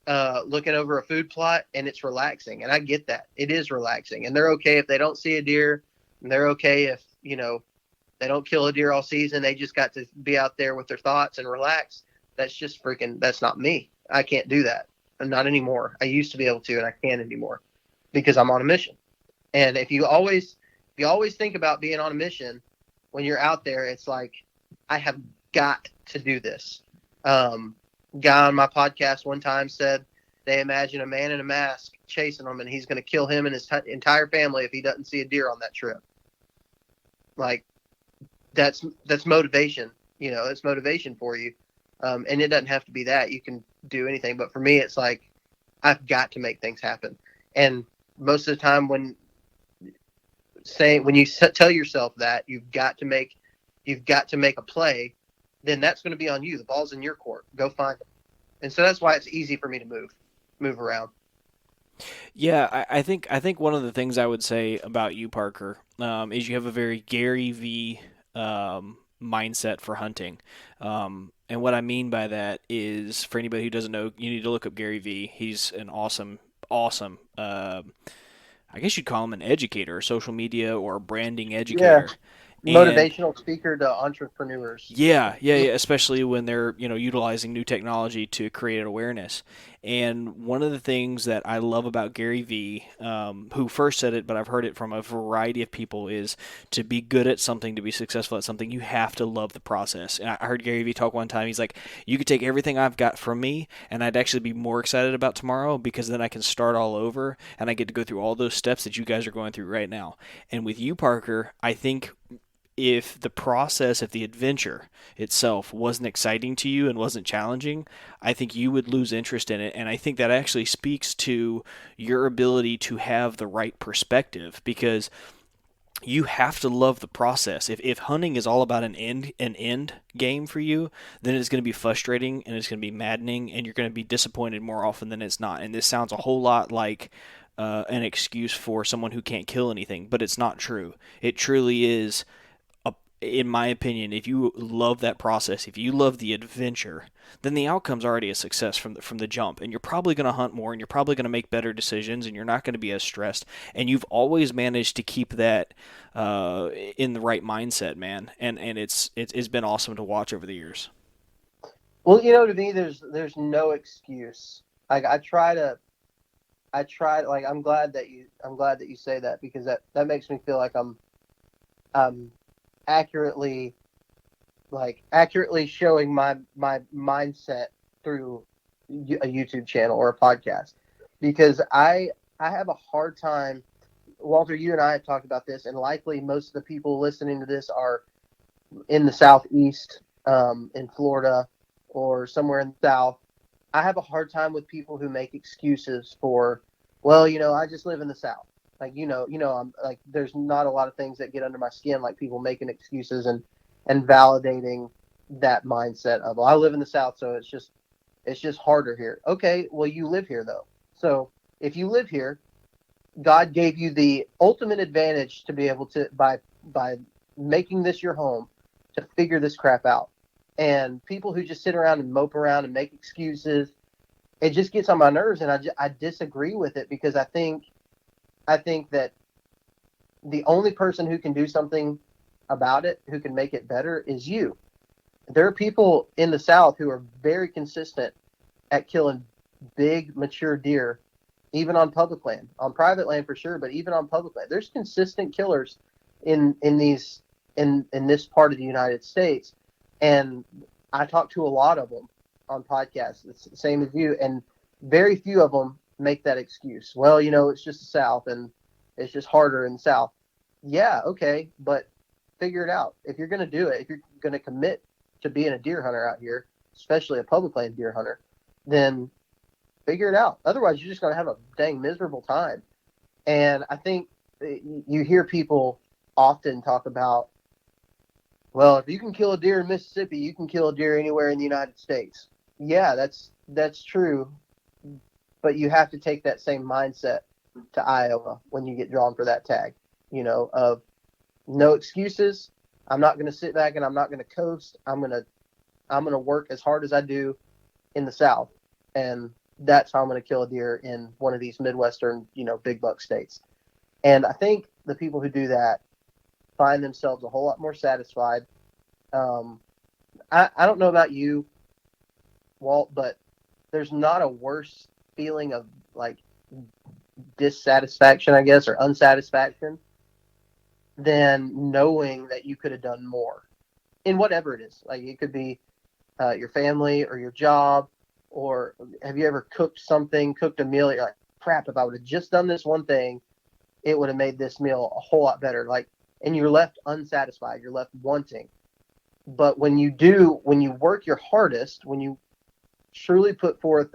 looking over a food plot, and it's relaxing. And I get that it is relaxing, and they're okay if they don't see a deer, and they're okay if they don't kill a deer all season. They just got to be out there with their thoughts and relax. That's not me. I can't do that. Not anymore. I used to be able to, and I can't anymore because I'm on a mission. And if you always think about being on a mission when you're out there, it's like, I have got to do this. Guy on my podcast one time said they imagine a man in a mask chasing them, and he's going to kill him and his entire family if he doesn't see a deer on that trip. Like, that's motivation. It's motivation for you. And it doesn't have to be that. You can do anything. But for me, it's like, I've got to make things happen. And most of the time when you tell yourself that you've got to make a play, then that's going to be on you. The ball's in your court. Go find it. And so that's why it's easy for me to move around. Yeah, I think one of the things I would say about you, Parker, is you have a very Gary V mindset for hunting. And what I mean by that is, for anybody who doesn't know, you need to look up Gary V. He's an awesome, I guess you'd call him an educator, social media or branding educator. Motivational speaker to entrepreneurs. Yeah, especially when they're, utilizing new technology to create awareness. And one of the things that I love about Gary Vee, who first said it, but I've heard it from a variety of people, is to be good at something, to be successful at something, you have to love the process. And I heard Gary Vee talk one time. He's like, you could take everything I've got from me, and I'd actually be more excited about tomorrow because then I can start all over, and I get to go through all those steps that you guys are going through right now. And with you, Parker, I think if the adventure itself wasn't exciting to you and wasn't challenging, I think you would lose interest in it. And I think that actually speaks to your ability to have the right perspective, because you have to love the process. If hunting is all about an end game for you, then it's going to be frustrating and it's going to be maddening, and you're going to be disappointed more often than it's not. And this sounds a whole lot like an excuse for someone who can't kill anything, but it's not true. It truly is. In my opinion, if you love that process, if you love the adventure, then the outcome's already a success from the jump, and you're probably going to hunt more, and you're probably going to make better decisions, and you're not going to be as stressed, and you've always managed to keep that in the right mindset, man. And it's been awesome to watch over the years. Well, to me, there's no excuse. Like, I'm glad that you say that, because that makes me feel like I'm accurately showing my mindset through a YouTube channel or a podcast, because I have a hard time. Walter, you and I have talked about this, and likely most of the people listening to this are in the Southeast, in Florida or somewhere in the South. I have a hard time with people who make excuses for, well, I just live in the South. Like, I'm like, there's not a lot of things that get under my skin, like people making excuses and validating that mindset of, well, I live in the South, so it's just harder here. Okay, well, you live here though. So if you live here, God gave you the ultimate advantage to be able to, by making this your home, to figure this crap out. And people who just sit around and mope around and make excuses, it just gets on my nerves, and I disagree with it, because I think that the only person who can do something about it, who can make it better, is you. There are people in the South who are very consistent at killing big, mature deer, even on public land. On private land for sure, but even on public land. There's consistent killers in this part of the United States. And I talk to a lot of them on podcasts. It's the same as you. And very few of them make that excuse. Well, it's just the South, and it's just harder in the South. Yeah, okay, but figure it out. If you're going to do it, if you're going to commit to being a deer hunter out here, especially a public land deer hunter, then figure it out. Otherwise, you're just going to have a dang miserable time. And I think you hear people often talk about, Well, if you can kill a deer in Mississippi, you can kill a deer anywhere in the United States. Yeah, that's true, but you have to take that same mindset to Iowa when you get drawn for that tag. Of no excuses. I'm not going to sit back and I'm not going to coast. I'm gonna work as hard as I do in the South, and that's how I'm going to kill a deer in one of these Midwestern, big buck states. And I think the people who do that find themselves a whole lot more satisfied. Um, I don't know about you, Walt, but there's not a worse feeling of like dissatisfaction, I guess, or unsatisfaction than knowing that you could have done more in whatever it is. Like it could be your family or your job, or have you ever cooked a meal? You're like, crap, if I would have just done this one thing, it would have made this meal a whole lot better. Like, and you're left unsatisfied, you're left wanting. But when you work your hardest, when you truly put forth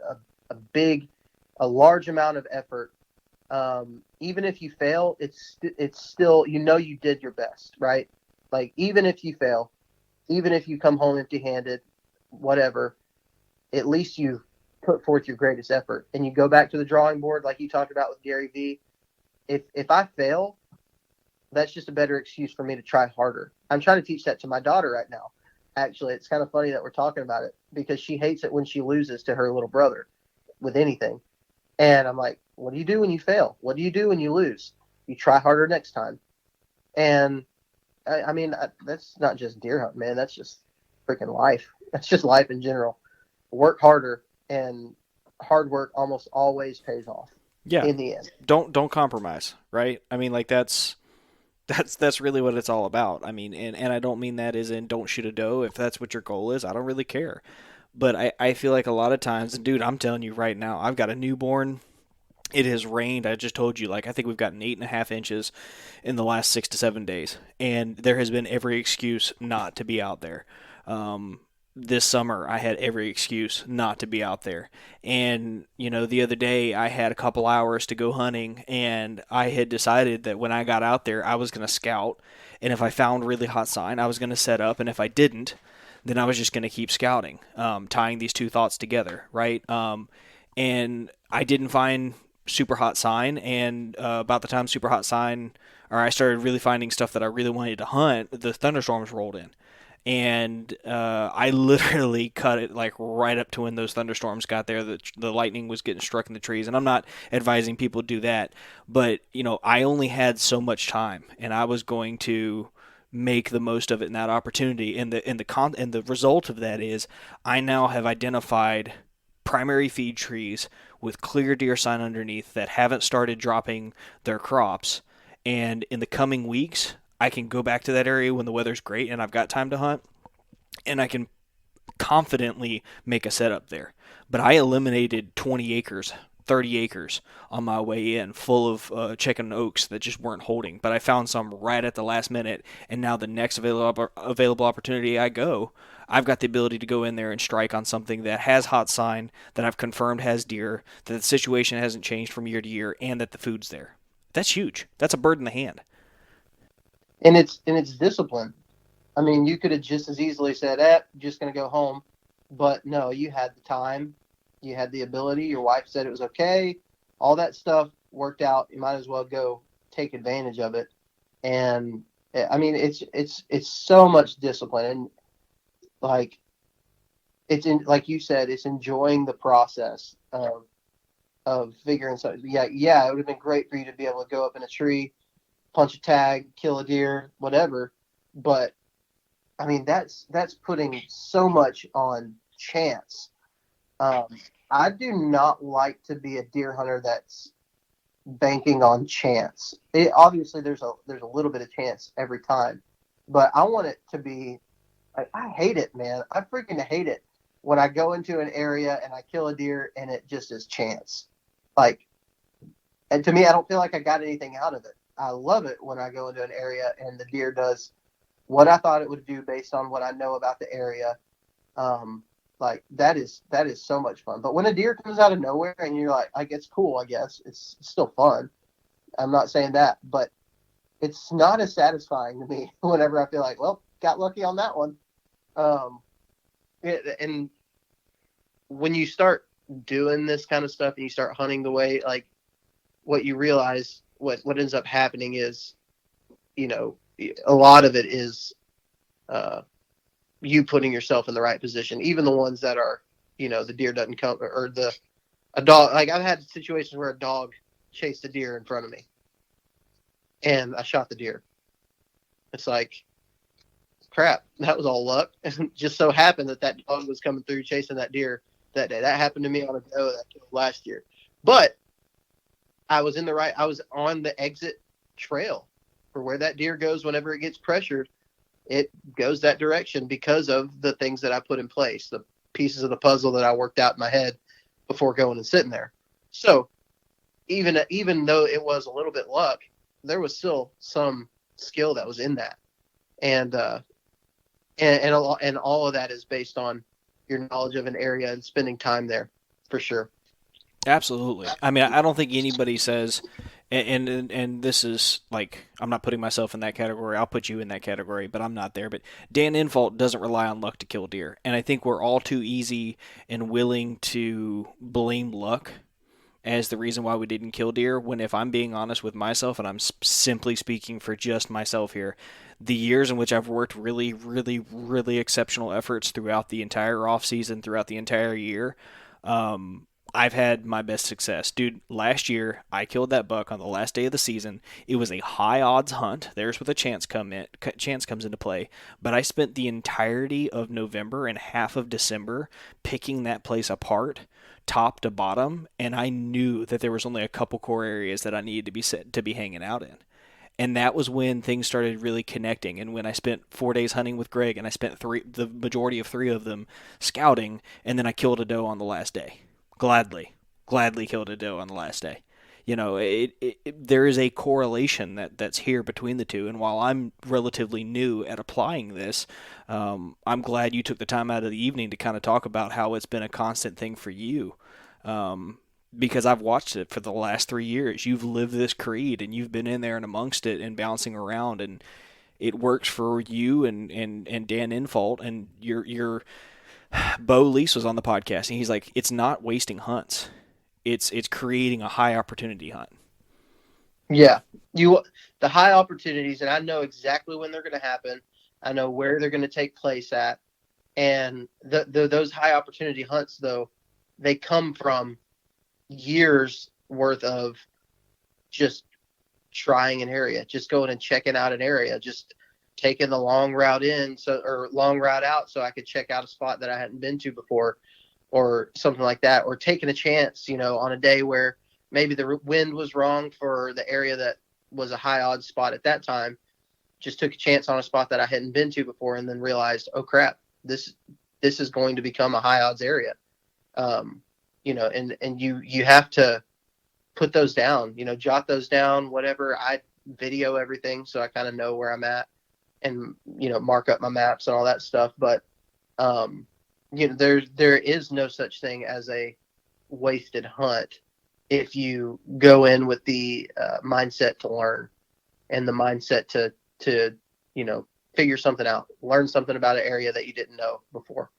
a large amount of effort, even if you fail, it's still, you did your best, right? Like, even if you fail, even if you come home empty-handed, whatever, at least you put forth your greatest effort. And you go back to the drawing board, like you talked about with Gary Vee. If I fail, that's just a better excuse for me to try harder. I'm trying to teach that to my daughter right now. Actually, it's kind of funny that we're talking about it because she hates it when she loses to her little brother with anything. And I'm like, what do you do when you fail? What do you do when you lose? You try harder next time. And I mean, that's not just deer hunt, man. That's just freaking life. That's just life in general. Work harder, and hard work almost always pays off Yeah. in the end. Don't compromise, right? I mean, like that's really what it's all about. I mean, and I don't mean that as in don't shoot a doe if that's what your goal is. I don't really care. But I feel like a lot of times, and dude, I'm telling you right now, I've got a newborn. It has rained. I just told you, like, I think we've gotten 8.5 inches in the last 6 to 7 days. And there has been every excuse not to be out there. This summer, I had every excuse not to be out there. And, the other day, I had a couple hours to go hunting, and I had decided that when I got out there, I was going to scout. And if I found really hot sign, I was going to set up. And if I didn't, then I was just going to keep scouting, tying these two thoughts together, right? And I didn't find super hot sign, and about the time super hot sign, or I started really finding stuff that I really wanted to hunt, the thunderstorms rolled in. And I literally cut it like right up to when those thunderstorms got there. The lightning was getting struck in the trees, and I'm not advising people to do that, but I only had so much time, and I was going to make the most of it in that opportunity. And the result of that is I now have identified primary feed trees with clear deer sign underneath that haven't started dropping their crops. And in the coming weeks, I can go back to that area when the weather's great and I've got time to hunt, and I can confidently make a setup there. But I eliminated 20 acres, 30 acres on my way in, full of chicken oaks that just weren't holding. But I found some right at the last minute, and now the next available opportunity I've got the ability to go in there and strike on something that has hot sign, that I've confirmed has deer, that the situation hasn't changed from year to year, and that the food's there. That's huge. That's a bird in the hand. And it's discipline. I mean, you could have just as easily said, just going to go home. But no, you had the time. You had the ability. Your wife said it was okay. All that stuff worked out. You might as well go take advantage of it. And I mean, it's so much discipline. And like, like you said, it's enjoying the process of figuring something. Yeah, it would have been great for you to be able to go up in a tree, punch a tag, kill a deer, whatever. But I mean, that's putting so much on chance. I do not like to be a deer hunter that's banking on chance. Obviously, there's a little bit of chance every time, but I want it to be. I hate it, man. I freaking hate it when I go into an area and I kill a deer and it just is chance. Like, and to me, I don't feel like I got anything out of it. I love it when I go into an area and the deer does what I thought it would do based on what I know about the area. Like that is so much fun. But when a deer comes out of nowhere and you're like it's cool, I guess it's still fun. I'm not saying that, but it's not as satisfying to me whenever I feel like, well, got lucky on that one. And when you start doing this kind of stuff and you start hunting the way, like, what you realize, what ends up happening is, a lot of it is you putting yourself in the right position. Even the ones that are, the deer doesn't come, or a dog. Like, I've had situations where a dog chased a deer in front of me, and I shot the deer. It's like, crap, that was all luck. And just so happened that dog was coming through chasing that deer that day. That happened to me on a doe that killed last year. But I was on the exit trail for where that deer goes whenever it gets pressured. It goes that direction because of the things that I put in place, the pieces of the puzzle that I worked out in my head before going and sitting there. So even though it was a little bit luck, there was still some skill that was in that. And all of that is based on your knowledge of an area and spending time there, for sure. Absolutely. I mean, I don't think anybody says, and this is like, I'm not putting myself in that category. I'll put you in that category, but I'm not there. But Dan Infault doesn't rely on luck to kill deer, and I think we're all too easy and willing to blame luck as the reason why we didn't kill deer, when, if I'm being honest with myself, and I'm simply speaking for just myself here, the years in which I've worked really, really, really exceptional efforts throughout the entire off season, throughout the entire year, I've had my best success. Dude, last year, I killed that buck on the last day of the season. It was a high odds hunt. There's where the chance comes into play. But I spent the entirety of November and half of December picking that place apart, top to bottom, and I knew that there was only a couple core areas that I needed to be hanging out in. And that was when things started really connecting, and when I spent 4 days hunting with Greg, and I spent the majority of 3 of them scouting, and then I killed a doe on the last day. Gladly killed a doe on the last day. There is a correlation that's here between the two, and while I'm relatively new at applying this, I'm glad you took the time out of the evening to kind of talk about how it's been a constant thing for you, because I've watched it for the last 3 years. You've lived this creed, and you've been in there and amongst it and bouncing around, and it works for you and Dan Infault, and your Bo Lease was on the podcast, and he's like, it's not wasting hunts. It's creating a high opportunity hunt. Yeah. The high opportunities, and I know exactly when they're going to happen. I know where they're going to take place at. And those high opportunity hunts, though, they come from years worth of just trying an area, just going and checking out an area, just taking the long route out so I could check out a spot that I hadn't been to before, or something like that, or taking a chance, on a day where maybe the wind was wrong for the area that was a high odds spot at that time. Just took a chance on a spot that I hadn't been to before, and then realized, oh crap, this is going to become a high odds area. And you have to put those down, jot those down, whatever. I video everything, so I kind of know where I'm at, and mark up my maps and all that stuff. But there is no such thing as a wasted hunt if you go in with the mindset to learn, and the mindset to figure something out, learn something about an area that you didn't know before.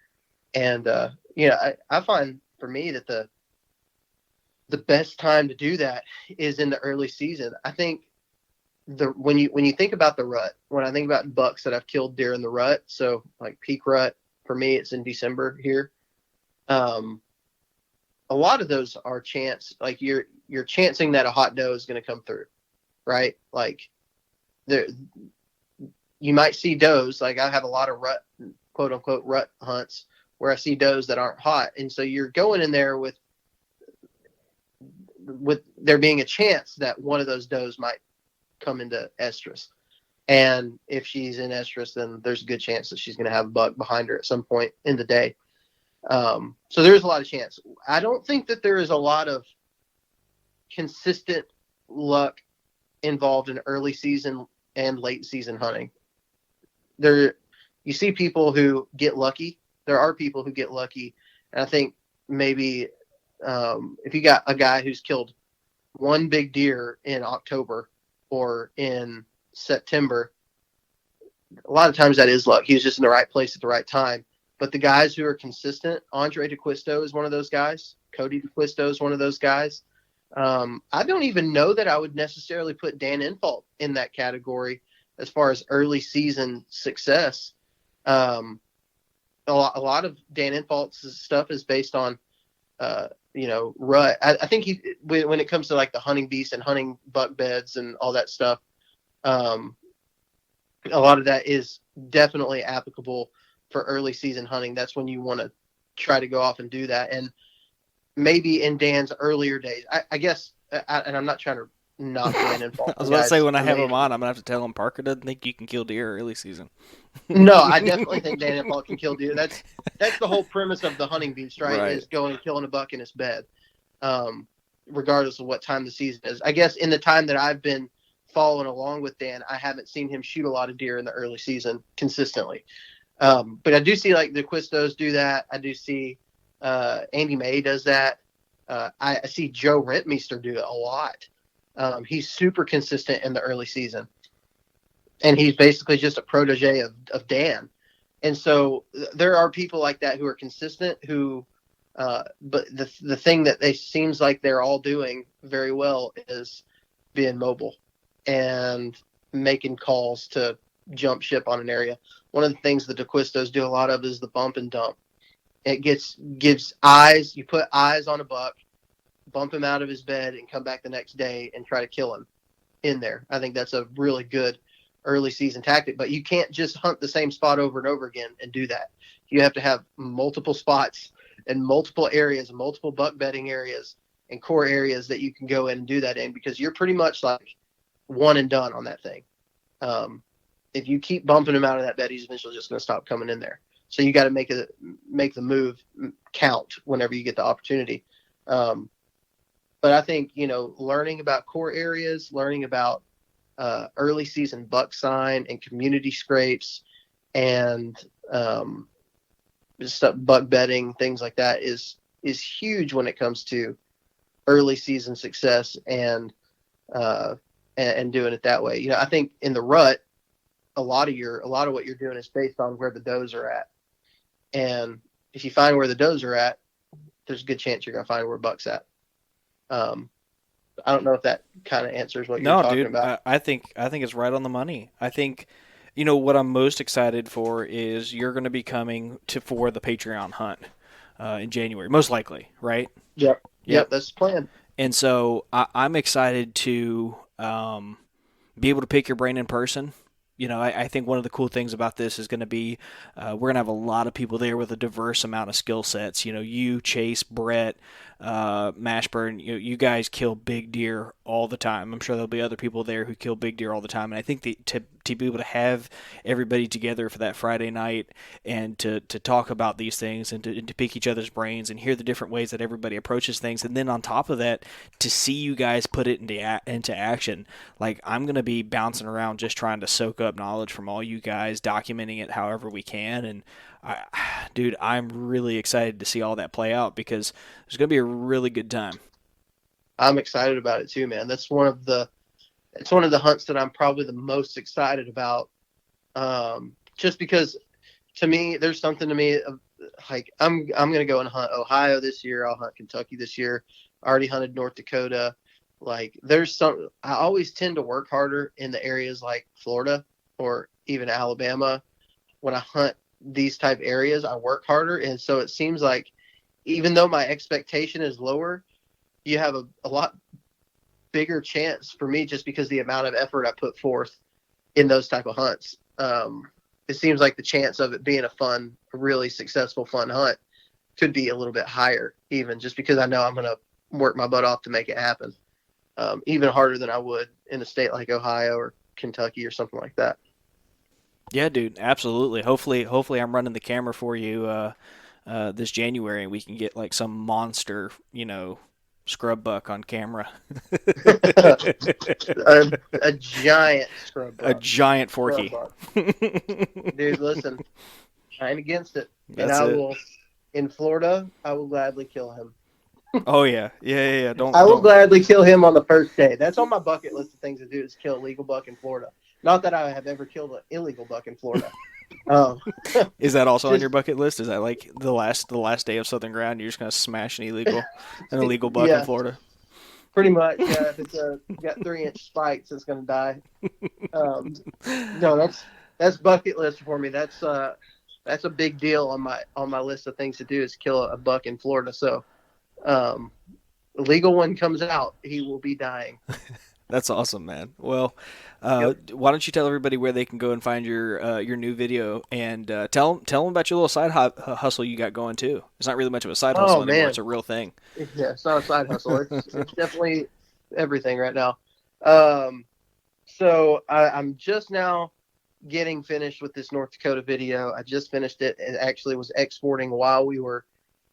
And I find for me that the best time to do that is in the early season. I think when you think about the rut, when I think about bucks that I've killed during the rut, so like peak rut, for me, it's in December here. A lot of those are chance, like you're chancing that a hot doe is going to come through, right? Like you might see does. Like I have a lot of rut, quote unquote, rut hunts where I see does that aren't hot, and so you're going in there with there being a chance that one of those does might come into estrus. And if she's in estrus, then there's a good chance that she's going to have a buck behind her at some point in the day. So there's a lot of chance. I don't think that there is a lot of consistent luck involved in early season and late season hunting. You see people who get lucky. There are people who get lucky. And I think maybe if you got a guy who's killed one big deer in October or in September, a lot of times that is luck. He was just in the right place at the right time. But the guys who are consistent, Andre DeQuisto is one of those guys. Cody DeQuisto is one of those guys. I don't even know that I would necessarily put Dan Infalt in that category as far as early season success. A lot of Dan Infalt's stuff is based on, rut. I think when it comes to like the hunting beast and hunting buck beds and all that stuff, a lot of that is definitely applicable for early season hunting. That's when you want to try to go off and do that. And maybe in Dan's earlier days, I guess, and I'm not trying to knock Dan and Paul. I was about to say, when I have him on, I'm going to have to tell him Parker doesn't think you can kill deer early season. No, I definitely think Dan and Paul can kill deer. That's the whole premise of the hunting beast, right? Is going and killing a buck in his bed, regardless of what time the season is. I guess in the time that I've been following along with Dan, I haven't seen him shoot a lot of deer in the early season consistently. But I do see like the Quistos do that. I do see Andy May does that. I see Joe Rentmeester do it a lot. He's super consistent in the early season. And he's basically just a protege of Dan. And so there are people like that who are consistent but the thing that they seems like they're all doing very well is being mobile and making calls to jump ship on an area. One of the things the DeQuistos do a lot of is the bump and dump. It gives eyes. You put eyes on a buck, bump him out of his bed, and come back the next day and try to kill him in there. I think that's a really good early season tactic. But you can't just hunt the same spot over and over again and do that. You have to have multiple spots and multiple areas, multiple buck bedding areas and core areas that you can go in and do that in, because you're pretty much like one and done on that thing. If you keep bumping him out of that bed, he's eventually just going to stop coming in there. So you got to make the move count whenever you get the opportunity. But I think, learning about core areas, learning about early season buck sign and community scrapes and just buck bedding, things like that is huge when it comes to early season success and doing it that way. I think in the rut, a lot of what you're doing is based on where the does are at. And if you find where the does are at, there's a good chance you're going to find where buck's at. I don't know if that kind of answers what you're talking about. I think it's right on the money. I think, what I'm most excited for is you're going to be coming for the Patreon hunt in January, most likely, right? Yep, that's the plan. And so I'm excited to be able to pick your brain in person. I think one of the cool things about this is going to be we're going to have a lot of people there with a diverse amount of skill sets. You, Chase, Brett, Mashburn, you guys kill big deer all the time. I'm sure there'll be other people there who kill big deer all the time. And I think to be able to have everybody together for that Friday night and to talk about these things and to pick each other's brains and hear the different ways that everybody approaches things. And then on top of that, to see you guys put it into action. Like, I'm going to be bouncing around just trying to soak up knowledge from all you guys, documenting it however we can. And dude, I'm really excited to see all that play out because there's going to be a really good time. I'm excited about it too, man. It's one of the hunts that I'm probably the most excited about. Just because to me, there's something to me of, like, I'm going to go and hunt Ohio this year. I'll hunt Kentucky this year. I already hunted North Dakota. Like, I always tend to work harder in the areas like Florida or even Alabama. When I hunt these type areas, I work harder. And so it seems like even though my expectation is lower, you have a lot bigger chance for me just because the amount of effort I put forth in those type of hunts. It seems like the chance of it being a really successful, fun hunt could be a little bit higher, even just because I know I'm going to work my butt off to make it happen. Even harder than I would in a state like Ohio or Kentucky or something like that. Yeah, dude, absolutely. Hopefully I'm running the camera for you this January and we can get like some monster, scrub buck on camera. a giant scrub buck. A giant forky. Dude, listen, I ain't against it. Will, in Florida, I will gladly kill him. Oh, yeah. Yeah. I will gladly kill him on the first day. That's on my bucket list of things to do, is kill a legal buck in Florida. Not that I have ever killed an illegal buck in Florida. Um, Is that also on just your bucket list? Is that like the last day of Southern Ground? You're just gonna smash an illegal buck in yeah, Florida? pretty much. Yeah, if it's got 3-inch spikes, it's gonna die. No, that's bucket list for me. That's a big deal on my list of things to do is kill a buck in Florida. So, the legal one comes out, he will be dying. That's awesome, man. Well, Yep. why don't you tell everybody where they can go and find your new video, and tell them about your little side hustle you got going too. It's not really much of a side hustle Oh anymore. man, It's a real thing. yeah, it's not a side hustle. It's definitely everything right now. Um, so I'm just now getting finished with this North Dakota video. I just finished it and actually was exporting while we were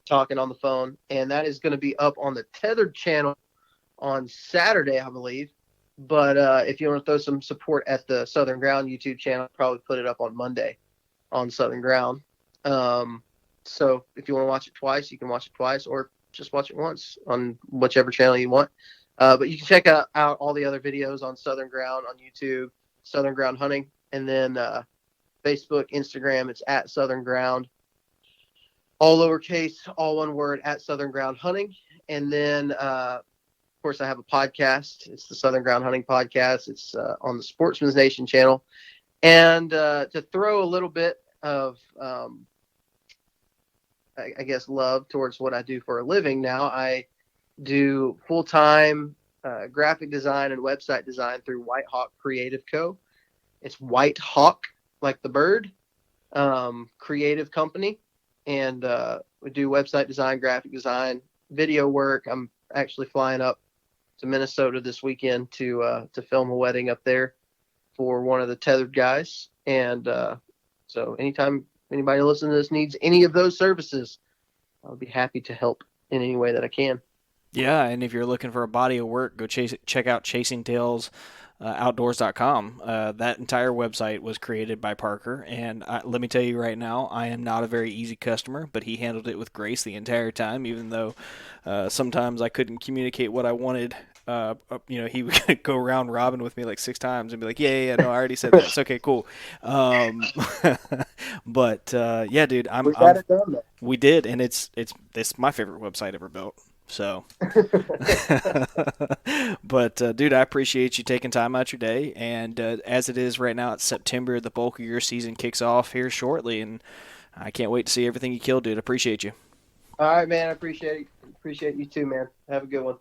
talking on the phone, and that is going to be up on the Tethered channel on Saturday, I believe. But if you want to throw some support at the Southern Ground YouTube channel, I'll probably put it up on Monday on Southern Ground. So if you want to watch it twice, you can watch it twice, or just watch it once on whichever channel you want. But you can check out all the other videos on Southern Ground on YouTube, Southern Ground Hunting, and then Facebook, Instagram. It's at Southern Ground, all lowercase, all one word, at Southern Ground Hunting. And then of course, I have a podcast. It's the Southern Ground Hunting Podcast. It's on the Sportsman's Nation channel. And to throw a little bit of, I guess, love towards what I do for a living now, I do full-time graphic design and website design through White Hawk Creative Co. It's White Hawk, like the bird, creative company. And we do website design, graphic design, video work. I'm actually flying up to Minnesota this weekend to film a wedding up there for one of the Tethered guys. And so anytime anybody listening to this needs any of those services, I'll be happy to help in any way that I can. Yeah, and if you're looking for a body of work, check out Chasing Tails. Outdoors.com. That entire website was created by Parker, and let me tell you right now, I am not a very easy customer, but he handled it with grace the entire time, even though sometimes I couldn't communicate what I wanted. He would go round robin with me like 6 times and be like, yeah, no, I already said that. It's okay, cool. But yeah, dude, We got it done, though. we did, and it's my favorite website ever built. So, but dude, I appreciate you taking time out your day. And as it is right now, it's September. The bulk of your season kicks off here shortly, and I can't wait to see everything you kill, dude. Appreciate you. All right, man. I appreciate you too, man. Have a good one.